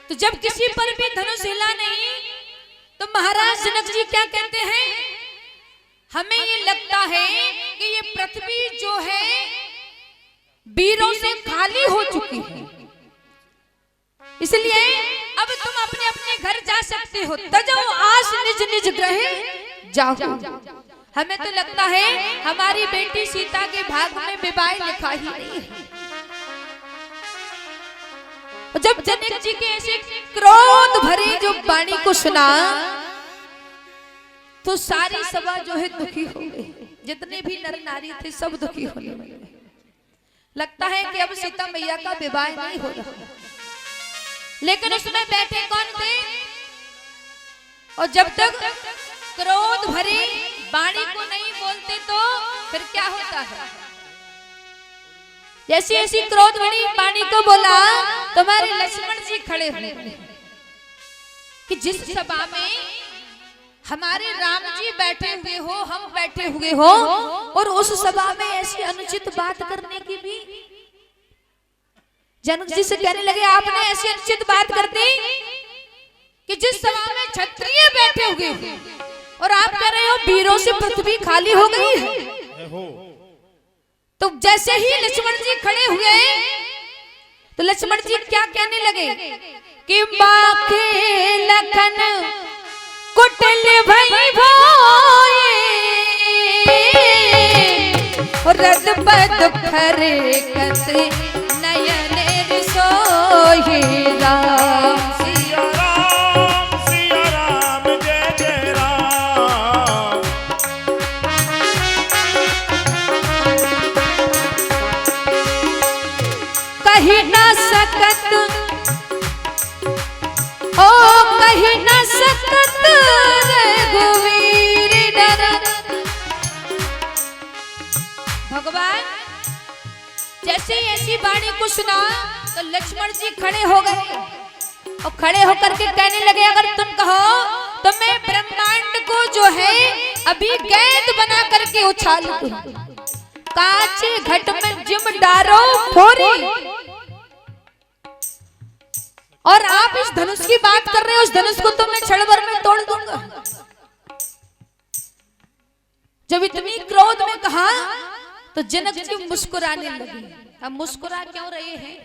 तो जब किसी पर भी धनुष हिला नहीं तो महाराज जनक जी क्या कहते हैं, हमें ये लगता है कि ये पृथ्वी जो है वीरों से खाली हो चुकी है, इसलिए अब तुम अपने अपने घर जा सकते हो। तजो आस निज निज ग्रह जाओ। हमें तो लगता है हमारी बेटी सीता के भाग में विवाह लिखा ही नहीं है। जब जनक जी के ऐसे क्रोध भरी जो वाणी को सुना तो सारी सभा जो है दुखी हो गई, जितने भी नर नारी थे सब दुखी होने लगे। लगता है कि अब सीता मैया का विवाह नहीं हो रहा, लेकिन उसमें बैठे कौन थे, और जब तक क्रोध भरी वाणी को नहीं बोलते तो फिर क्या होता है। जैसी ऐसी क्रोध भरी वाणी को बोला तुम्हारे लक्ष्मण जी खड़े हुए कि जिस सभा में हमारे राम जी बैठे हुए हो, हम बैठे हुए हो, और उस सभा में ऐसी अनुचित बात करने की भी। जनक जी से कहने लगे आपने ऐसी अनुचित बात कर दी कि जिस सभा में क्षत्रिय बैठे हुए हो और आप कह रहे हो वीरों से पृथ्वी खाली हो गई है। तो जैसे ही लक्ष्मण जी खड़े हुए तो लक्ष्मण जी क्या कहने लगे कि बाखे लखन कुटिल भई भोए, रद पद फरे कत नयन सोहि राम। सिया राम जय जय राम। कही न सकत ओ कही न सकत रघुवीर डर। भगवान जैसे ही ऐसी वाणी को सुना तो लक्ष्मण जी खड़े हो गए और खड़े होकर के कहने लगे अगर तुम कहो तो मैं ब्रह्मांड को जो है अभी गेंद बना करके उछाल दूं, कांचे घट में जिम डारो फोरी। और आप इस धनुष की बात कर रहे हो, उस धनुष को तो मैं क्षण भर में तोड़ दूंगा। जब इतनी क्रोध में कहा तो जनक जी मुस्कुराने लगे। हम मुस्कुरा क्यों रहे हैं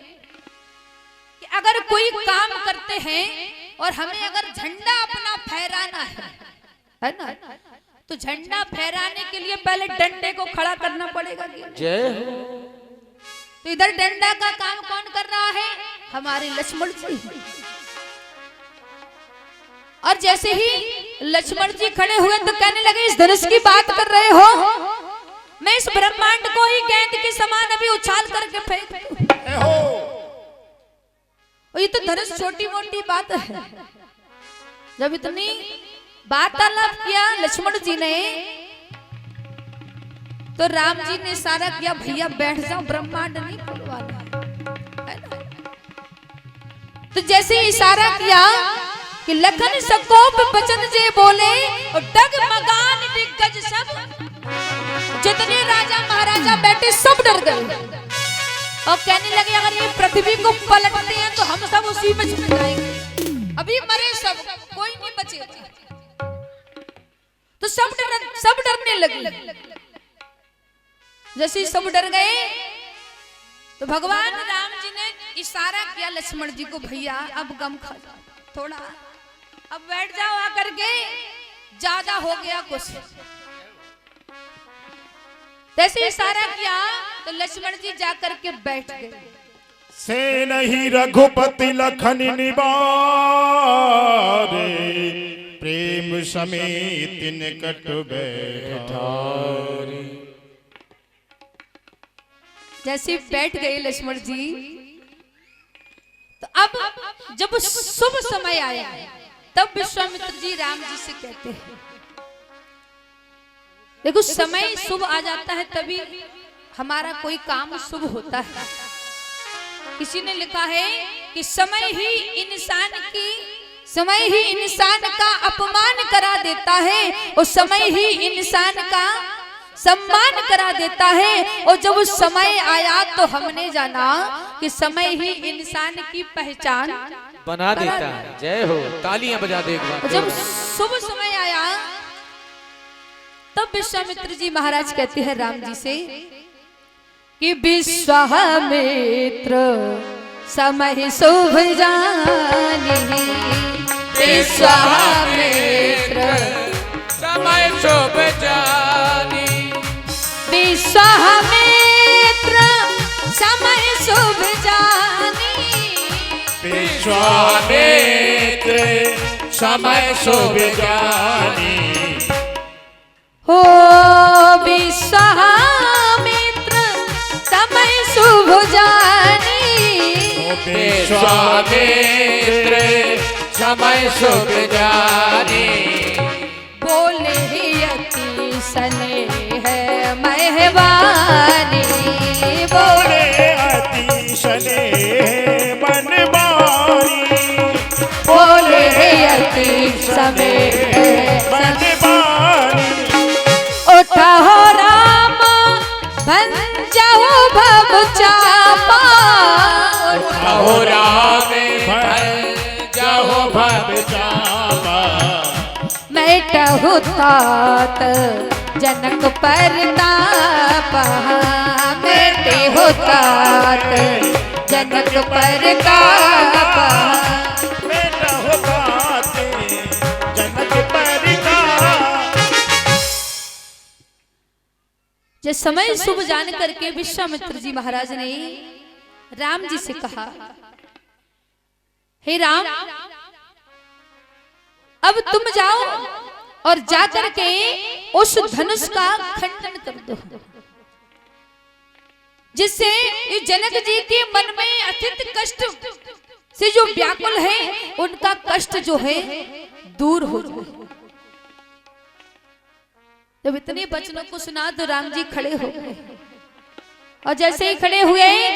कि अगर कोई काम करते हैं और हमें अगर झंडा अपना फहराना है ना, तो झंडा फहराने के लिए पहले डंडे को खड़ा करना पड़ेगा। जय हो। तो इधर डंडा का काम कौन कर रहा है, हमारे लक्ष्मण जी। और जैसे ही लक्ष्मण जी खड़े हुए तो कहने लगे इस धनुष की बात कर रहे हो, मैं इस ब्रह्मांड को ही गेंद के समान अभी उछाल करके फेंक। ये तो धनुष छोटी मोटी बात है। जब इतनी वार्तालाप किया लक्ष्मण जी ने तो राम जी ने इशारा किया भैया बैठ जाओ, ब्रह्मांड नहीं खुलवाना। तो जैसे इशारा किया कि लखन सकोप बचन जे बोले और डगमगान दिग्गज सब, जितने राजा महाराजा बैठे सब डर गए और कहने लगे अगर ये पृथ्वी को पलटते हैं तो हम सब उसी में छिप जाएंगे, अभी मरे सब, कोई नहीं बचे। तो सब डरने लगे। जैसे सब डर गए तो भगवान राम जी ने इशारा किया लक्ष्मण जी को, भैया अब गम खा जाओ थोड़ा, अब बैठ जाओ आकर के, ज्यादा हो गया कुछ। जैसे इशारा किया तो लक्ष्मण जी जाकर के बैठ गए। से नहीं रघुपति लखन निबारे, प्रेम समेत निकट बैठारे। जैसे बैठ गए लक्ष्मण जी, तो अब जब शुभ समय आया तब विश्वामित्र जी राम जी से कहते हैं, देखो समय शुभ आ जाता है तभी हमारा कोई काम शुभ होता है। किसी ने लिखा है कि समय ही इंसान का अपमान करा देता है और समय ही इंसान का सम्मान करा देता है। और जब उस समय आया तो हमने जाना कि समय ही इंसान की पहचान बना देता है। जय हो, तालियां बजा दे एक बार। जब शुभ समय आया तब विश्वामित्र जी महाराज कहते हैं राम जी से कि विश्वामित्र समय शुभ जानी, विश्वामित्र समय शुभ जानी, विश्वामित्र समय शुभ जानी, विश्वामित्र समय शुभ जानी। हो विश्वामित्र समय शुभ जानी, विश्वामित्र समय शुभ जानी। बोले अति स्नेह मेहरबानी, बोले अति स्नेह मनमानी, बोले अति स्नेह मनमानी। उठा हो राम भंजाओ भव चापा, उठा हो राम भंजाओ भव चापा। मैटहु तात जनक परताप, मेटे हो तात जनक परताप, मैटहु तात जनक परताप। जब समय शुभ जान करके विश्वामित्र जी महाराज ने राम जी से कहा, हे राम अब तुम जाओ और जाकर के उस धनुष का खंडन कर दो, जिससे जनक जी के मन में अत्यंत कष्ट से जो व्याकुल है उनका कष्ट जो है दूर हो जाए। जब इतने वचनों को सुना तो राम जी खड़े हो गए और जैसे ही खड़े हुए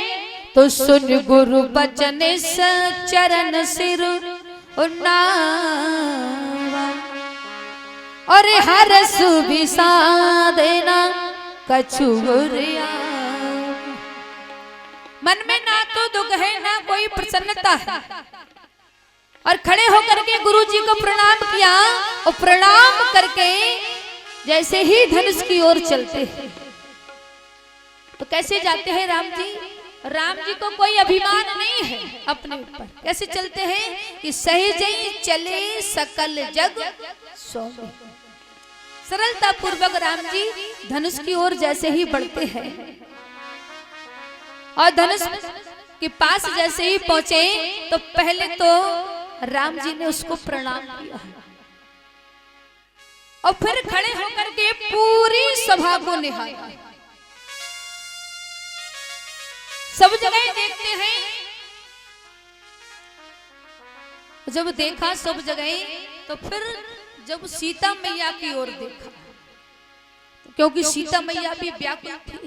तो सुन गुरु बचन चरण सिर उन्नावा, और हर सुबिसा देना कछु गुरिया। मन में ना तो दुख है ना कोई प्रसन्नता है, और खड़े होकर के गुरु जी को प्रणाम किया और प्रणाम करके जैसे ही धनुष की ओर चलते हैं। तो कैसे जाते हैं राम जी? राम जी को कोई अभिमान नहीं है अपने ऊपर। कैसे चलते हैं कि सहजई चले सकल जग सोवे। सरलता पूर्वक राम जी धनुष की ओर जैसे ही बढ़ते हैं और धनुष के पास जैसे ही पहुंचे तो पहले तो राम जी ने उसको प्रणाम किया और फिर खड़े होकर के पूरी सभा को निहारा। सब जगह देखते हैं, जब देखा सब जगह तो फिर जब सीता मैया की ओर देखा, क्योंकि सीता मैया भी व्याकुल थी,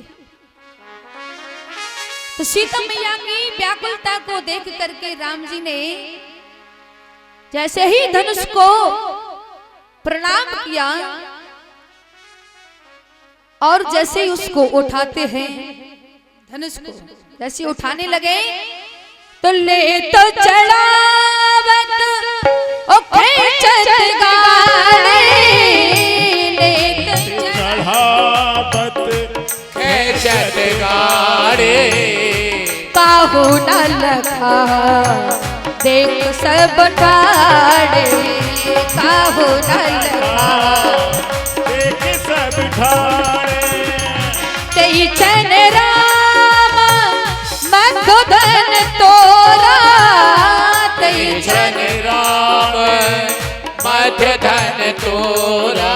तो सीता मैया की व्याकुलता को देख करके राम जी ने जैसे ही धनुष को प्रणाम किया और जैसे ही उसको उठाते हैं, धनुष को जैसे उठाने लगे तो ले तो चढ़ावत ओ खेचत गाड़े, ले तो चढ़ावत खेचत गाड़े, काहू न लखा देख सब ठाड़े, काहू न लखा देख सब ठाड़े, तेई चन राम मधुधन तोरा, तेई चन राम मध्यधन तोरा,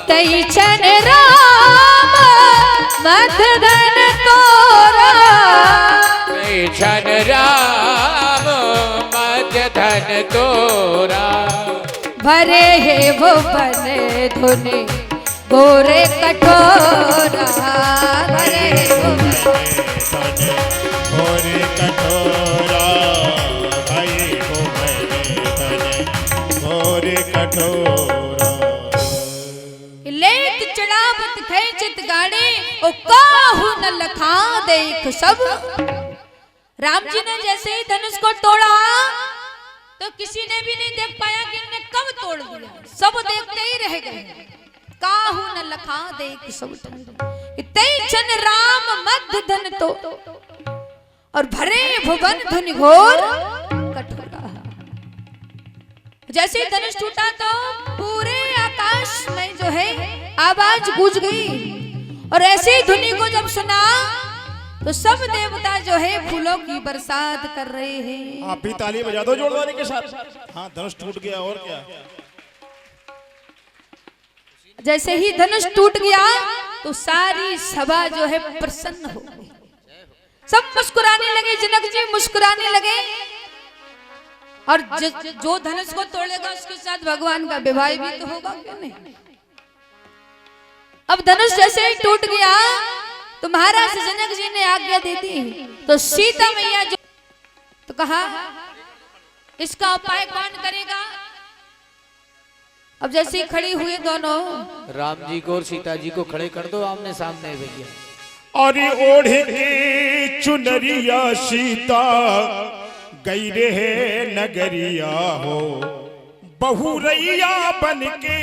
तेई चन राम मधुधन तोरा, छन राम मध्यधन तोरा, भरे है वो बने धुने गोरे कठोरा, भरे है वो गोरे कठोरा, भाई को मैंने गोरे कठोरा। लेत चढ़ावत खेचत गाड़े ओ काहू न लखा देख सब। राम जी ने जैसे ही धनुष को तोड़ा तो किसी ने भी नहीं देख पाया कि इन्होंने कब तोड़ दिया, सब देखते ही रह गए। काहू न लखा देख सब तेई चन राम मध्य धन तो और भरे भुवन धुनि घोर कठोरा। जैसे ही धनुष टूटा तो पूरे आकाश में जो है आवाज गूंज गई और ऐसे ही धुनि को जब सुना तो सब देवता जो है फूलों की बरसात कर रहे हैं। आप भी ताली बजा दो जोड़वाने के साथ। हाँ, धनुष टूट गया और क्या। जैसे ही धनुष टूट गया तो सारी सभा जो है प्रसन्न हो गई, सब मुस्कुराने लगे, जनक जी मुस्कुराने लगे। और जो धनुष को तोड़ेगा उसके साथ भगवान का विवाह भी तो होगा, क्यों नहीं। अब धनुष जैसे ही टूट गया तो महाराज जनक जी ने आज्ञा दे दी तो सीता मैया जो तो कहा इसका उपाय कौन करेगा। अब जैसे ही खड़ी हुई दोनों, राम जी को और सीता जी को खड़े कर दो आमने सामने भैया। और ओढ़ के चुनरिया सीता गई रे नगरिया हो, बहुरैया बन के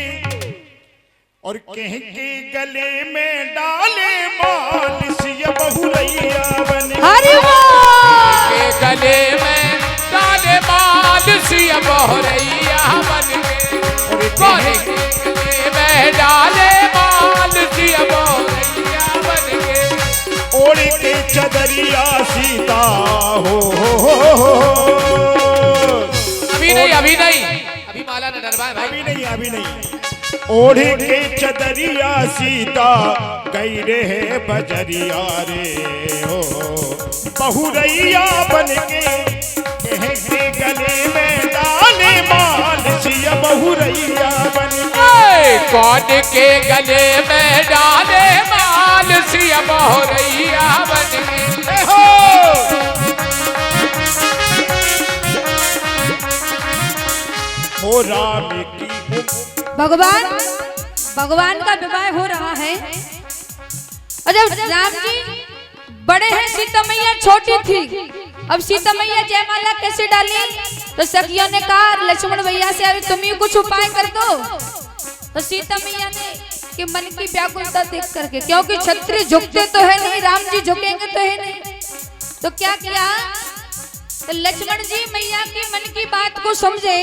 और कह के गले में डाले माल सिया, बहुरैया बन के गले में डाले माल सिया, बहुरैया बन के गले में डाले माल सिया, बहुरैया बन के ओढ़ के चदरिया सीता हो। अभी नहीं, अभी नहीं, अभी माला न डरवाए भाई, अभी नहीं, अभी नहीं। ओढ़ के चदरिया सीता गई रे बजरिया रे हो, बहुरैया बन के गले में डाले माल सिया, बहुरैया बन के कौन के गले में डाले माल सिया, बहुरैया बन के हो। ओ राम की भगवान का विवाह हो रहा है। और जब राम जी बड़े हैं, सीता मैया छोटी थी। अब सीता मैया जयमाला कैसे डाली तो सखियों ने कहा लक्ष्मण भैया से अभी तुम ही कुछ उपाय कर दो। तो सीता मैया ने कि मन की व्याकुलता देख करके, क्योंकि क्षत्रिय झुकते तो है नहीं, राम जी झुकेंगे तो है नहीं, तो क्या किया तो लक्ष्मण जी मैया की मन की बात को समझे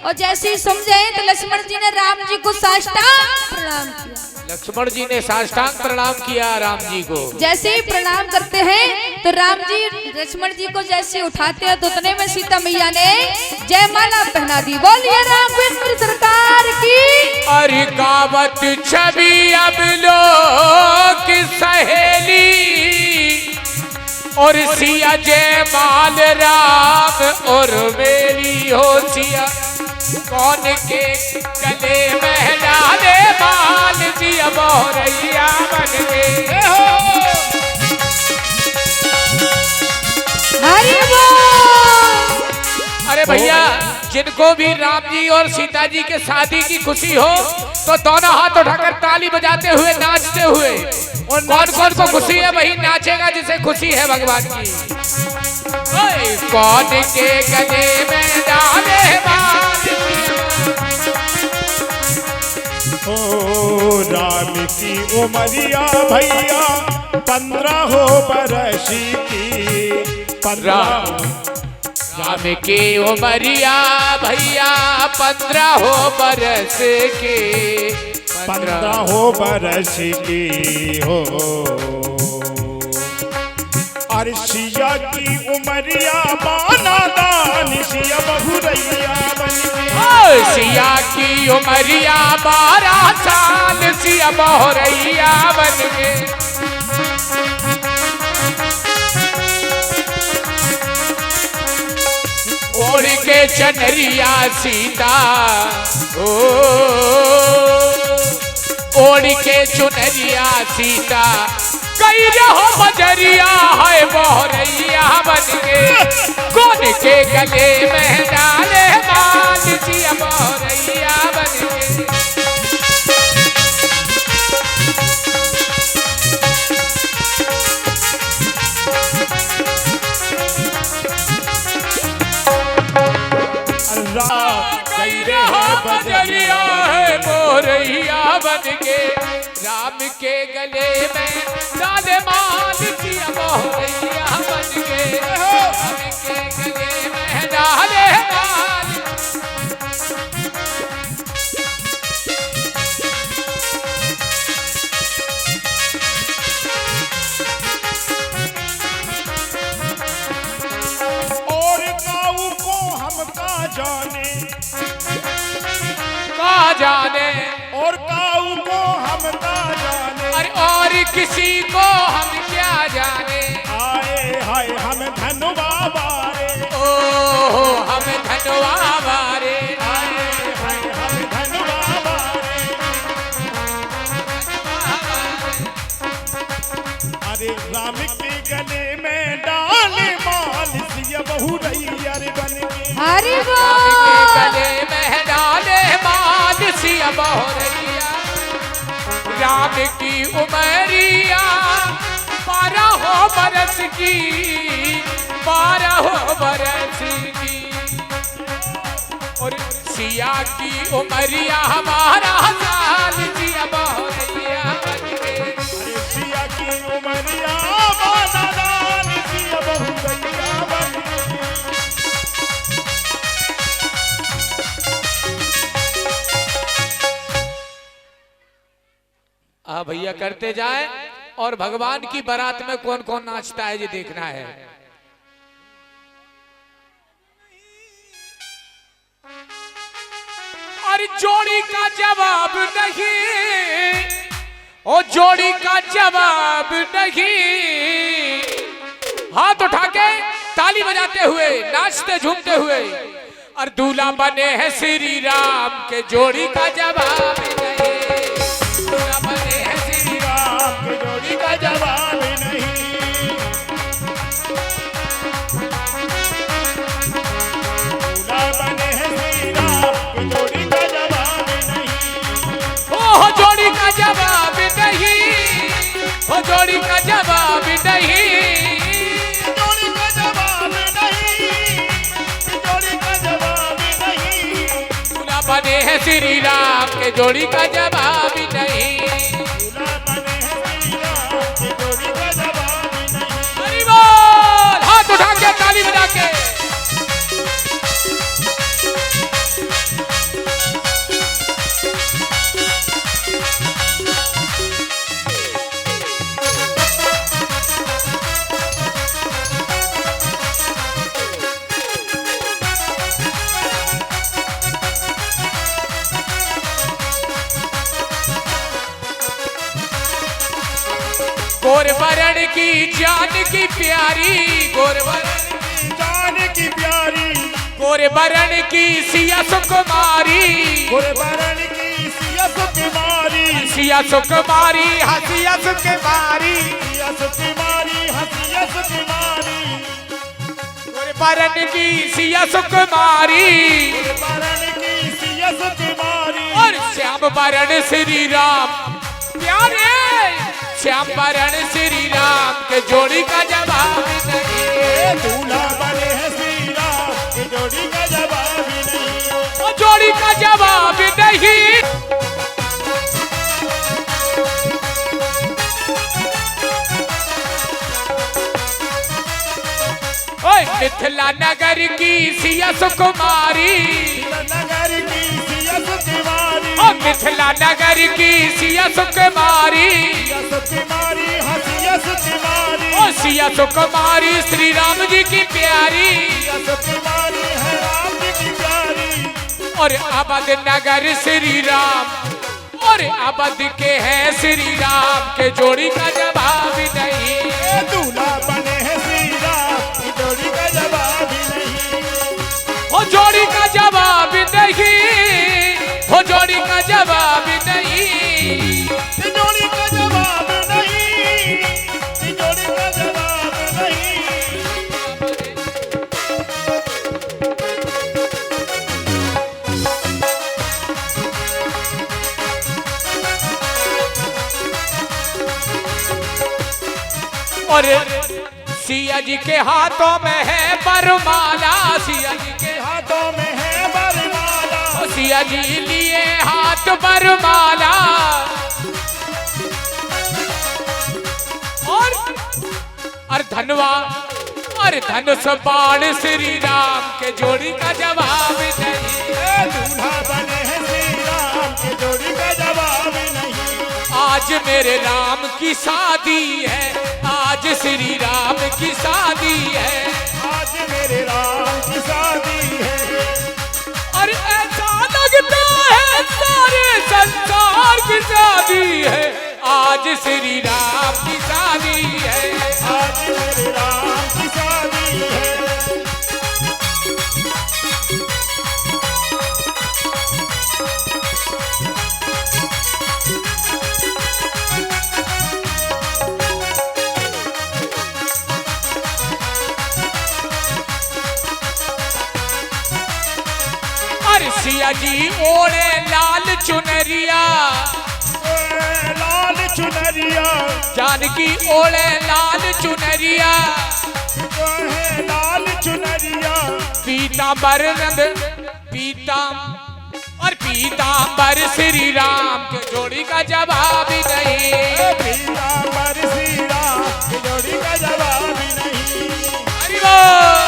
और जैसे ही समझे तो लक्ष्मण जी ने राम जी को साष्टांग प्रणाम किया। लक्ष्मण जी ने साष्टांग प्रणाम किया राम जी को। जैसे ही प्रणाम करते हैं तो राम जी लक्ष्मण जी को जैसे उठाते हैं तो उतने में सीता मैया ने जयमाला पहना दी। बोलिए रामचंद्र सरकार की। अरे गावत छवि अब लोग की सहेली और सिया जयमाल राम और मेरी हो सिया, कौन के गले में डाले माल सिया, बहुरैया बन के हो। हरि बोल। अरे बोले भैया जिनको भी राम जी और सीता जी के शादी की खुशी हो तो दोनों हाथ उठाकर ताली बजाते हुए नाचते हुए। और कौन कौन को खुशी है वही नाचेगा जिसे खुशी है भगवान की। ओए कौन के गले में डाले माल, ओ राम की उमरिया भैया 15 हो बरस की, 15 राम की उमरिया भैया 15 हो बरस के, 15 हो बरस की हो। और सिया की उमरिया बाना दान सिया बहुरैया बन के, सिया की उमरिया 12 साल सिया बहुरैया बन के। ओढ़ के चनरिया सीता, ओ ओढ़ के चुनरिया सीता कई रहो बजरिया है बहुरैया बन के। कौन के गले में डाले माल सिया बहुरैया बन के। बजरिया है मोरैया बन के। राम के गले में डाले माल सिया मोरैया बन के। राम के गले में डाले माल। और काऊ को हम का जाने, का जाने, और काऊ को हम का जाने। अरे और किसी को हम क्या जाने। आए हाय हम धनुवा बारे, ओ हम धनवा बारे। आए हाय हम धनुवा बारे। अरे राम के गले में डाले माल सिया बहुरैया बन के। हरि राम के बोल। गले में डाले माल सिया बहुरैया। राम की उमरिया 12 बरस की, 12 बरस की। और सिया की उमरिया 12 साल सिया बहुरैया बन के। अरे सिया की उमरिया बाना दान सिया बहुरैया बन के। भैया करते जाए और भगवान की बारात में कौन कौन नाचता है ये देखना है। और जोड़ी का जवाब नहीं, ओ जोड़ी का जवाब नहीं। हाथ उठा के ताली बजाते हुए नाचते झूमते हुए। और दूल्हा बने हैं श्री राम के जोड़ी का जवाब नहीं। दूल्हा बने हैं श्री राम के जोड़ी का जवाब नहीं। दूल्हा बने हैं श्री राम के जोड़ी का जवाब नहीं। ओ जोड़ी का जवाब नहीं, ओ जोड़ी का जवाब नहीं। जोड़ी का जवाब नहीं, जोड़ी का जवाब नहीं। दूल्हा बने हैं श्री राम के जोड़ी का जवाब नहीं। दूल्हा बने हैं श्री राम के जोड़ी का जवाब नहीं। हरि बोल। हाथ उठा के ताली बजा के। गोरवरण की जान की प्यारी, गोरवरण की जान की प्यारी, गोरवरण की सिया सुकुमारी, गोरवरण की सिया सुकुमारी, सिया सुकुमारी, हसिया सुकुमारी, सिया सुकुमारी, हसिया सुकुमारी। बरन की सिया सुकुमारी बरन की सिया सुकुमारी और श्याम बरन श्री राम प्यारे श्याम बरन श्री राम के जोड़ी का जवाब नहीं। दूल्हा बने हैं श्री राम की जोड़ी का जवाब नहीं। वो जोड़ी का जवाब नहीं। ओए मिथिला नगर की सिया सुकुमारी नगर की सिया सुकुमारी ओ मिथिला नगर की सिया सुकुमारी सिया सुकुमारी हाँ सिया सुकुमारी ओ सिया सुकुमारी श्री राम जी की प्यारी सिया सुकुमारी है राम जी की प्यारी। और अवध नगर श्री राम और अवध के हैं श्री राम के जोड़ी का जवाब नहीं। दूल्हा बने हैं श्री राम की जोड़ी का जवाब नहीं। हो जोड़ी का जवाब नहीं। हो जोड़ी का जवाब नहीं। जोड़ी का जवाब नहीं। जोड़ी का जवाब नहीं। और सिया जी के हाथों में है बरमाला सिया जी के हाथों में है बरमाला ओ सिया जी लिए हाथ बरमाला और धनवा और धनुष बाण श्री राम के जोड़ी का जवाब नहीं। दूल्हा बने हैं श्री राम की जोड़ी का जवाब नहीं। आज मेरे राम की शादी है आज श्री राम की शादी है आज मेरे राम की शादी है। और ऐसा लगता है सारे संसार की शादी है आज श्री राम की शादी है। आज मेरे राम की शादी है। और सिया जी ओढ़े लाल चुनरिया लाल चुनरिया जानकी ओढ़े लाल चुनरिया लाल चुनरिया पीतांबर रंग पीतांबर श्री राम के जोड़ी का जवाब नहीं। पीतांबर श्री राम की जोड़ी का जवाब नहीं। हरि बोल।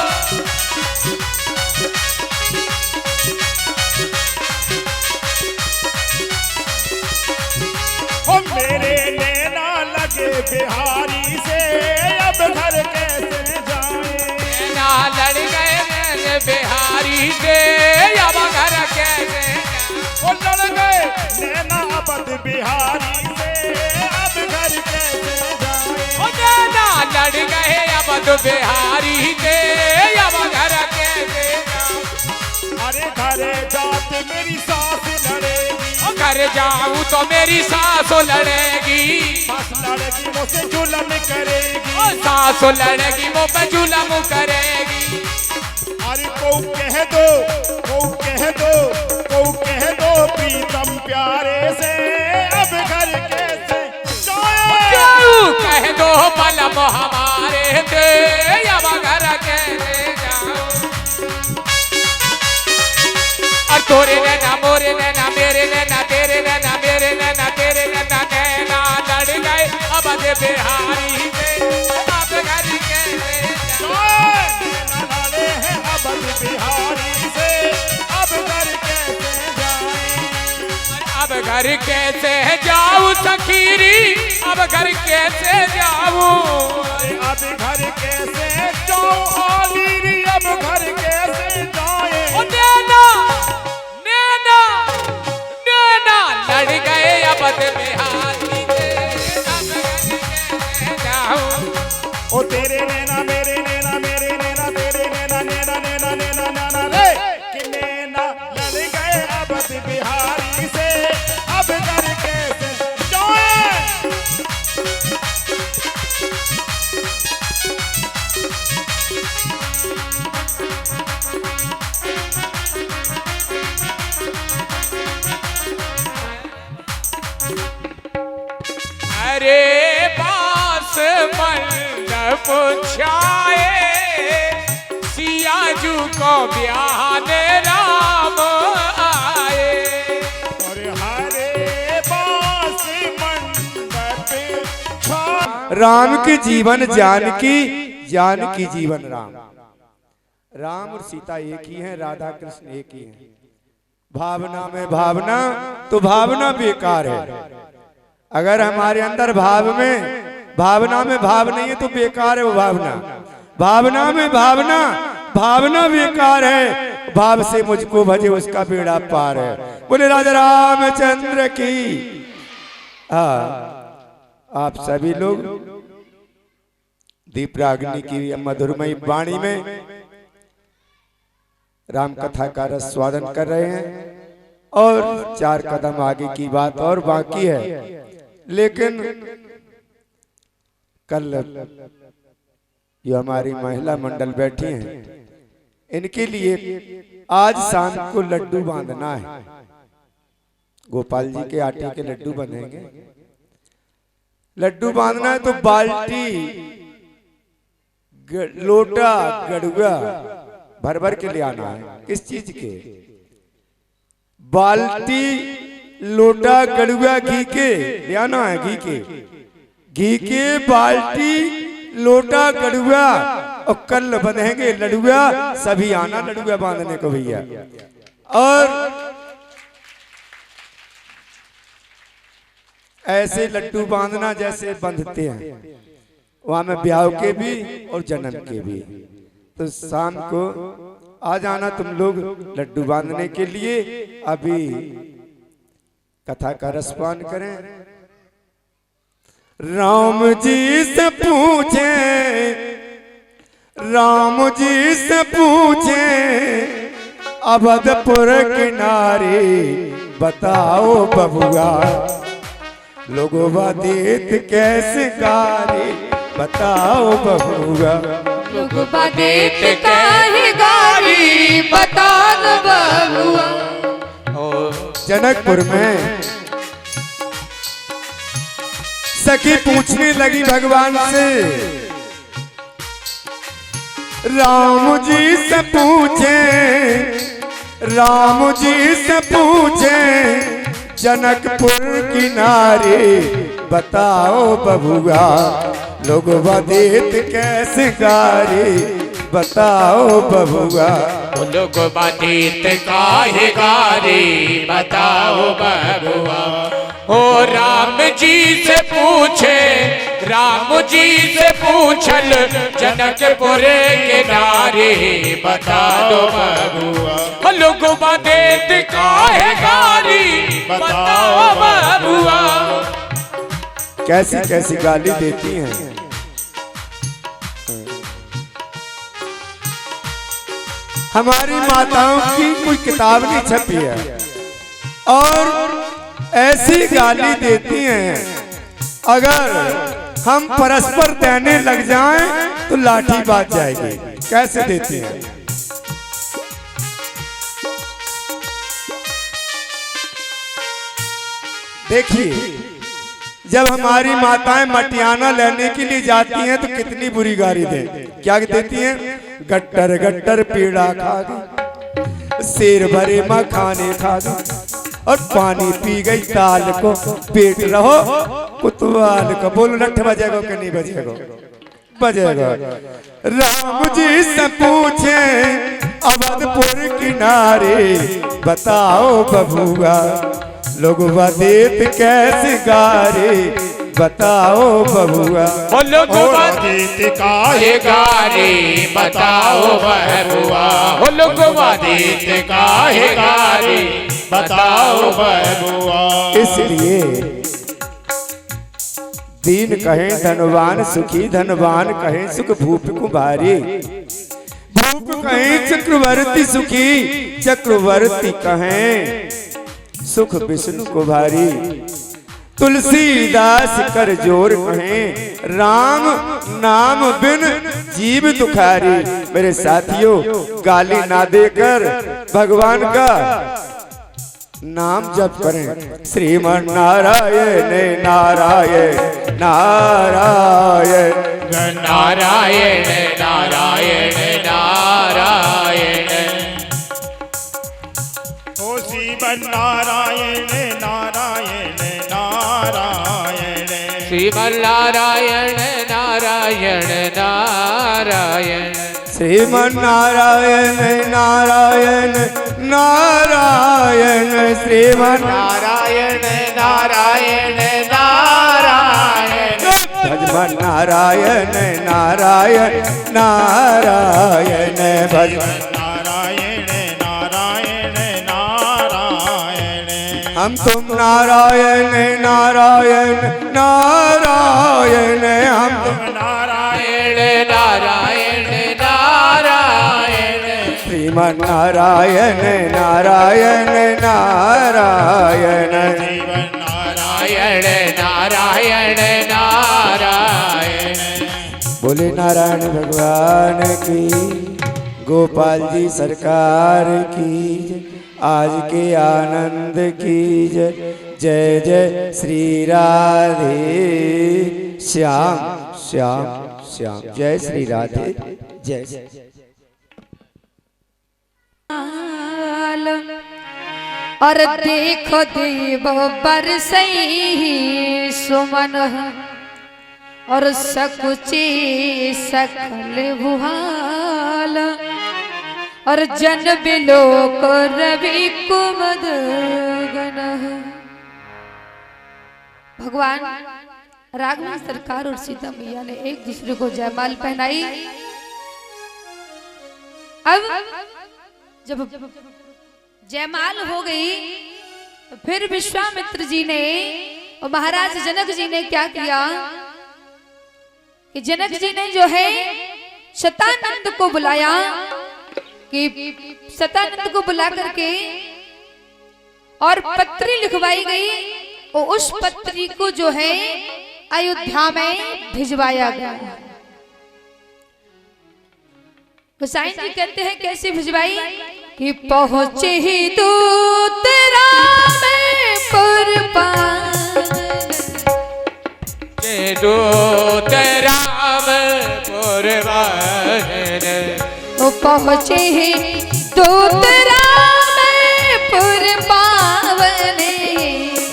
ओ मेरे नैना लगे बिहारी से अब घर कैसे जाए। ना लड़ गए बिहारी से अब घर कैसे ओ लड़ गए नैना अवध बिहारी से अब घर कैसे जाए। ओ ना लड़ गए अब बिहारी से अब घर कैसे अरे घरे जात मेरी सास लड़ेगी। ओ घर जाऊं तो मेरी सास लड़ेगी सास लड़ेगी मुझसे जुल्म करेगी। ओ सास लड़ेगी मुँह पे जुल्म करेगी। अरे को कह दो प्रीतम प्यारे से अब घर कैसे जाए। कह दो बलम हमारे थे अब घर कैसे जाऊं। और तोरे नैना मोरे नैना मेरे नैना तेरे नैना मेरे नैना तेरे नैना नैना लड़ गए अब बिहारी से अब घर कैसे जाऊं। नैना लड़े हैं अवध बिहारी से अब घर कैसे जाए। अब घर कैसे जाऊं सखीरी अब घर कैसे जाऊं। अब घर कैसे जाऊं आलीरी अब घर कैसे जाए। ओ नैना नैना नैना लड़ गए अब बिहारी से अब घर कैसे जाऊं। ओ तेरे नैना मेरे नैना मेरे नैना तेरे नैना नैना नैना नैना नैना रे कि नैना लड़ गए अवध बिहारी से अब घर कैसे जाए। पूछाए सिया जू को ब्याह राम आए। और हरे बास मंडप राम की जीवन जानकी, जानकी जीवन राम। राम और सीता एक ही हैं, राधा कृष्ण एक ही हैं। भावना में भावना तो भावना बेकार है। अगर हमारे अंदर भावना में भाव नहीं है तो बेकार है वो भावना। भावना में भावना, भावना बेकार है। भाव से मुझको भजे उसका बेड़ा पार है। बोले राजा रामचंद्र की। आप सभी लोग दीपराग्नि की मधुरमयी वाणी में राम कथा का रस स्वादन कर रहे हैं और 4 कदम आगे की बात और बाकी है। लेकिन कल जो हमारी महिला मंडल बैठी हैं, इनके लिए आज शाम को लड्डू बांधना है। गोपाल जी के आटे के लड्डू बनेंगे। लड्डू बांधना है तो बाल्टी, लोटा, गड़ुआ भर भर के ले आना है। किस चीज के? बाल्टी, लोटा, गड़ुआ घी के ले आना है। घी के बाल्टी, लोटा, गड़ुआ और कल बंधेंगे लडुआ। सभी आना लडुआ बांधने को भैया। और ऐसे लड्डू बांधना जैसे बंधते हैं, वहां में ब्याह के भी और जन्म के भी। तो शाम को आ जाना तुम लोग लड्डू बांधने के लिए। अभी कथा का रसपान करें। राम जी से पूछे, राम जी से पूछे अवधपुर किनारे, बताओ बबुआ लोगों बादेत कैसे गारे, बताओ बबुआ लोगों बादेत काहे गारी, बता दो बबुआ। जनकपुर में सखी पूछने लगी भगवान से, राम जी से पूछे, राम जी से पूछे जनकपुर किनारे, बताओ बबुआ लोग बादेत कैसे गारे, बताओ बबुआ लोग बादेत काहे गारे, बताओ बबुआ। ओ राम जी से पूछे, राम जी से पूछल जनकपुर के नारे, बता दो बबुआ लोग बादेत काहे गारी, बताओ बबुआ। कैसी कैसी गाली देती हैं। हमारी माताओं की कोई किताब नहीं छपी है और ऐसी गाली देती हैं। अगर हम परस्पर देने लग जाएं तो लाठी बाज जाएगी। कैसे देती हैं? देखिए, जब हमारी माताएं मटियाना लेने के लिए जाती हैं तो कितनी बुरी गाली दें। क्या देती हैं? गट्टर गट्टर पीड़ा खा गई, शेर भरे मखाने खा गई और पानी पी गई ताल को, पेट रहो कुतवाल को। बोलो नठ बजेगा कि नहीं बजेगा? बजेगा। राम जी से पूछे अवधपुर किनारे, बताओ बबुआ लोग बादेत कैसे गारे, बताओ बबुआ लोग बादेत काहे गारे, बताओ बबुआ लोग बादेत काहे गारे, बताओ बबुआ। इसलिए दीन कहें धनवान सुखी, धनवान कहें सुख भूप कुमारी, भूप कहें चक्रवर्ती सुखी, चक्रवर्ती कहें सुख विष्णु को भारी। तुलसीदास कर जोर कहें राम नाम बिन जीव दुखारी। मेरे साथियों, गाली ना देकर भगवान का नाम जप करें। श्रीमन नारायण नारायण नारायण नारायण नारायण नारायण ओ शिव नारायण नारायण नारायण श्रीमन्नारायण नारायण नारायण श्रीमन्नारायण नारायण नारायण श्रीमन्नारायण नारायण नारायण भजमन नारायण नारायण नारायण भजमन नारायण नारायण नारायण हम तुम नारायण नारायण नारायण हम तुम नारायण नारायण नारायण श्रीमन नारायण नारायण नारायण जीवन नारायण नारायण नारायण बोले नारायण भगवान की, गोपाल जी सरकार की जय, आज के आनंद की जय। जय जय श्री राधे श्याम श्याम श्याम। जय श्री राधे जय जय। और देखो देव बरसई सुमन और सकुचे सकल भुहाल और जन बिलोक रवि कुमद गण। भगवान राघवन सरकार और सीता मैया ने एक दूसरे को जयमाल पहनाई। अब जब जयमाल हो गई तो फिर विश्वामित्र जी ने और महाराज जनक जी ने क्या किया कि जनक जी ने जो है शतानंद को बुलाया कि शतानंद को बुला करके और पत्री लिखवाई गई और उस पत्री को जो है अयोध्या में भिजवाया गया। गोसाई जी कहते हैं कैसे भिजवाई कि पहुंचे ही दूत रामपुर दूत रामपुर वो पहुंचे ही दूत रामपुर पावन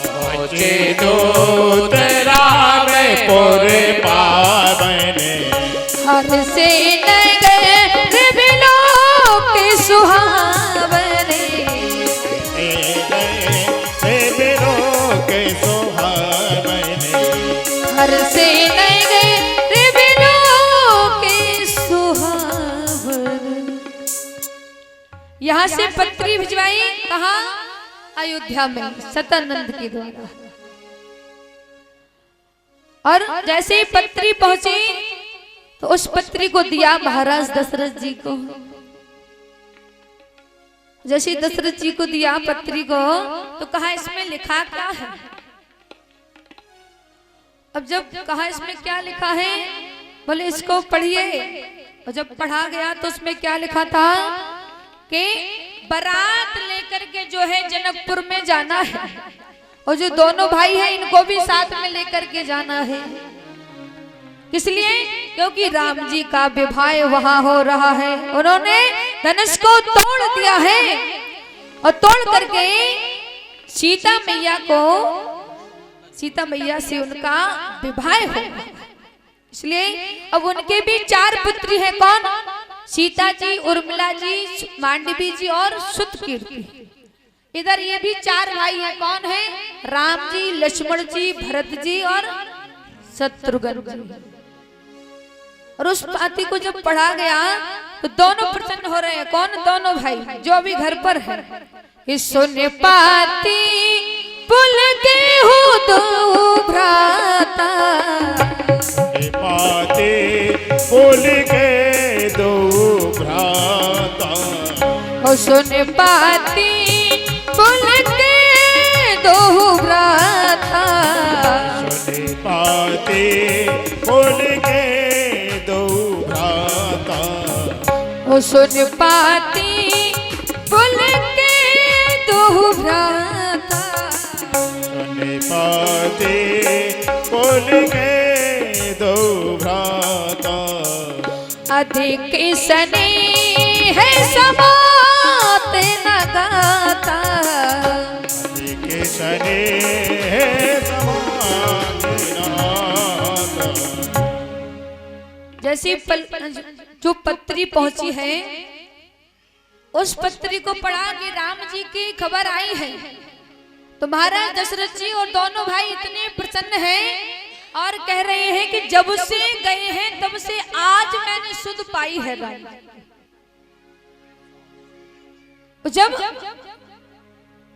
पहुंचे दूत रामपुर पावन हर से नगर बिलोक सुहावने हर से नगर बिलोक सुहावने। यहाँ से पत्री भिजवाई कहाँ? अयोध्या में शतानंद के द्वारा। और जैसे ही पत्री पहुंची तो उस पत्री को दिया महाराज दशरथ जी को। जैसे दशरथ जी को दिया पत्री को तो कहा इसमें लिखा क्या है? अब जब कहा इसमें क्या लिखा है, बोले इसको पढ़िए। और जब पढ़ा गया तो उसमें क्या लिखा था कि बारात लेकर के जो है जनकपुर में जाना है और जो दोनों भाई हैं इनको भी साथ में लेकर के जाना है। इसलिए क्योंकि राम जी का विवाह वहां हो रहा है। उन्होंने धनुष को तोड़ दिया है और तोड़ करके सीता मैया से उनका विवाह हो। इसलिए अब उनके भी 4 पुत्री हैं। कौन? सीता जी, उर्मिला जी, मांडवी जी और सुतकीर्ति। इधर ये भी 4 भाई हैं। कौन है? राम जी, लक्ष्मण जी, भरत जी और शत्रुघ्न जी। और उस पाती को जब पढ़ा गया तो दोनों प्रसन्न हो रहे हैं। कौन? दोनों भाई जो अभी घर पर है। कि सुन पाती पुल के हो दो भ्राता, पाती पुल के दो भ्राता, और सुन पाती पुल के दो भ्राता, सुन पाती पुल के दो भ्राता, ओ सुन पाती पुल के दो भ्राता, सुन पाती पुल के दो भ्राता अधिक सने है समात न गाता अधिक सने जैसी जो पत्री पहुंची है उस पत्री को पढ़ा के राम जी की खबर आई है तो महाराज दशरथ जी और दोनों भाई इतने प्रसन्न हैं और कह रहे हैं कि जब से गए हैं तब से आज मैंने सुध पाई है राम। जब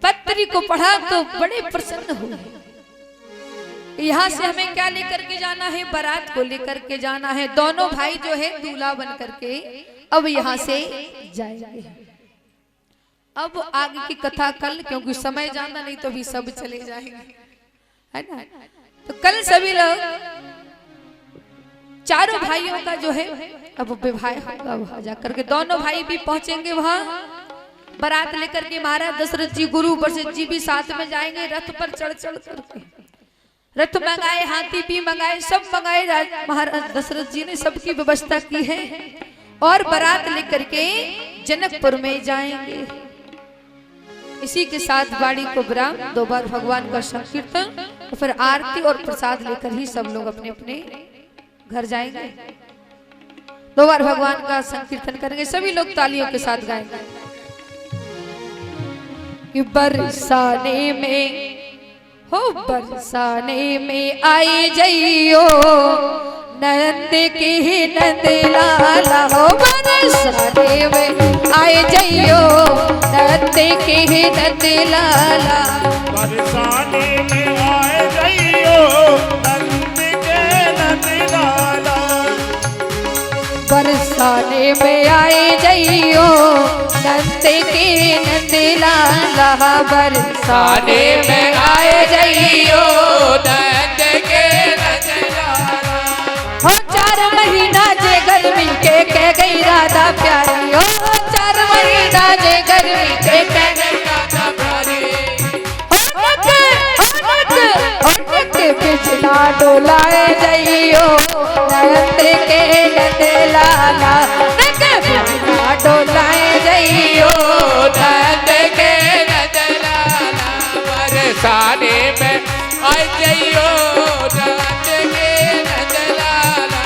पत्री को पढ़ा तो बड़े प्रसन्न हुए। यहाँ से हमें क्या लेकर के जाना है? बारात को लेकर के जाना है। दोनों भाई जो है दूल्हा बन करके अब यहाँ से जाएंगे। अब आगे की कथा कल, क्योंकि समय जाना नहीं तो भी सब चले जाएंगे, है ना। तो कल सभी लोग चारों भाइयों का जो है अब विवाह होगा। वहां जाकर के दोनों भाई भी पहुंचेंगे वहां बारात लेकर के। महाराज दशरथ जी, गुरु वशिष्ठ जी भी साथ में जाएंगे। रथ पर चढ़ चढ़ करके रथ मंगाए, हाथी भी मंगाए, सब मंगाए। महाराज दशरथ जी ने सबकी व्यवस्था की है और बारात लेकर के जनकपुर में जाएंगे। इसी के साथ वाणी को विराम। 2 बार भगवान का संकीर्तन तो फिर आरती और प्रसाद लेकर ही सब लोग अपने अपने घर जाएंगे। 2 बार भगवान का संकीर्तन करेंगे। सभी लोग तालियों के साथ गाएंगे कि बरसाने में हो, बरसाने में आई जइयो नंद के नंद लाला। हो बरसाने में आई जइयो नंद के नंद लाला। बरसाने में आए जइयो नंद के नंद लाला। बरसाने में आए जइयो नंद के नंद लाला। बरसाने में आए जइयो नंद के नंद लाला। हो 4 महीना जे गर्मी के कह गई राधा प्यारी। हो 4 महीना जे गर्मी के कह गई राधा प्यारी। बिछड़ा डोलाए जइयो नंद के नंद लाला। बिछड़ा डोलाए जइयो नंद के नंद लाला। बरसाने में आ जइयो नंद के नंद लाला।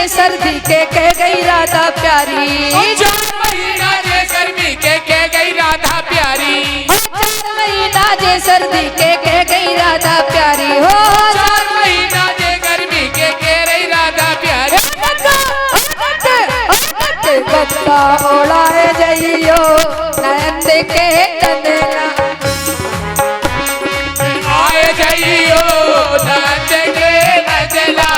सर्दी के कह गई राधा प्यारी। 4 महीना जे गर्मी के कह गई राधा प्यारी। 4 महीना जे सर्दी के कह गई राधा प्यारी। हो 4 महीना जे गर्मी के कह रही राधा प्यारी। गत्ता ओढ़ाए जइयो नंद के नंद लाला। आए जइयो नंद के नंद लाला।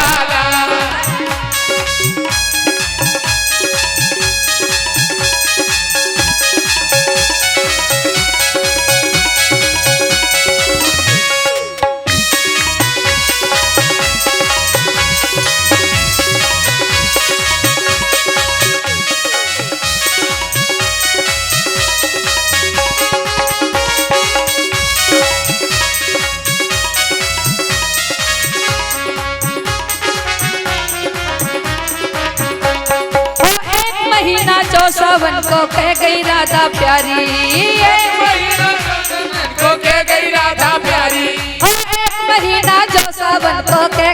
सावन को कह गई राधा प्यारी। 1 महीना को कह गई राधा प्यारी। 1 महीना जो सावन को कह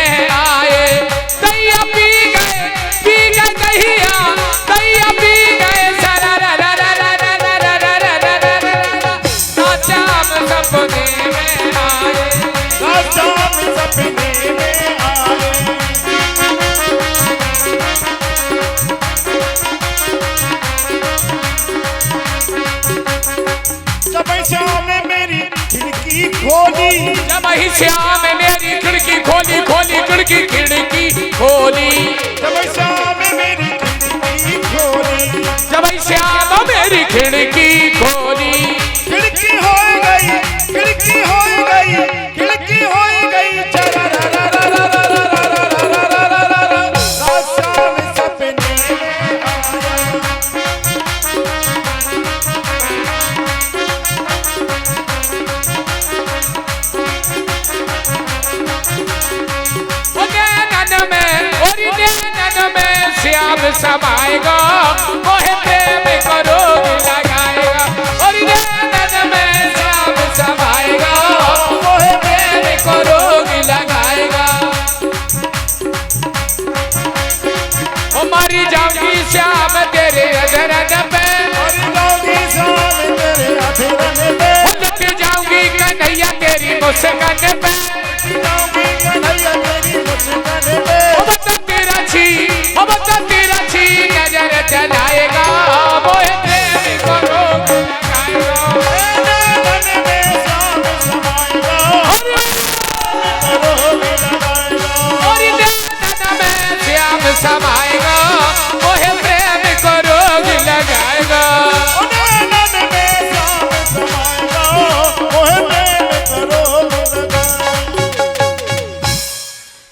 में आए। दैया पी गए दैया, दैया पी गए सरा रा रा रा रा रा रा रा रा रा रा रा रा। नाचा हम सपने में आए, नाचा हम सपने में आए। जब श्याम ने मेरी खिड़की खोली, जब ही श्याम मेरी खिड़की खोली, खोली खिड़की खिड़की खोली। जब श्याम ने मेरी खिड़की खोली, जब ही श्याम मेरी खिड़की खोली। खिड़की हो गई, खिड़की हो गई, खिड़की हो गई चरा रा रा रा रा रा रा रा रा रा रा रा रा। श्याम सपने में आया। श्याम समाएगा मोहे प्रेम को रोग लगाएगा। और नैनन में श्याम समाएगा मोहे प्रेम को रोग लगाएगा। ओ मरी जाऊंगी श्याम तेरे अधरन पे, मरी जाऊंगी श्याम तेरे अधरन पे, लुट जाऊंगी कन्हैया तेरी मुस्कान पे, जाऊंगी कन्हैया तेरी मुस्कान पे। नजर चलाएगा मोहे प्रेम को रोग लगाएगा। नैनन में श्याम समाएगा। समाया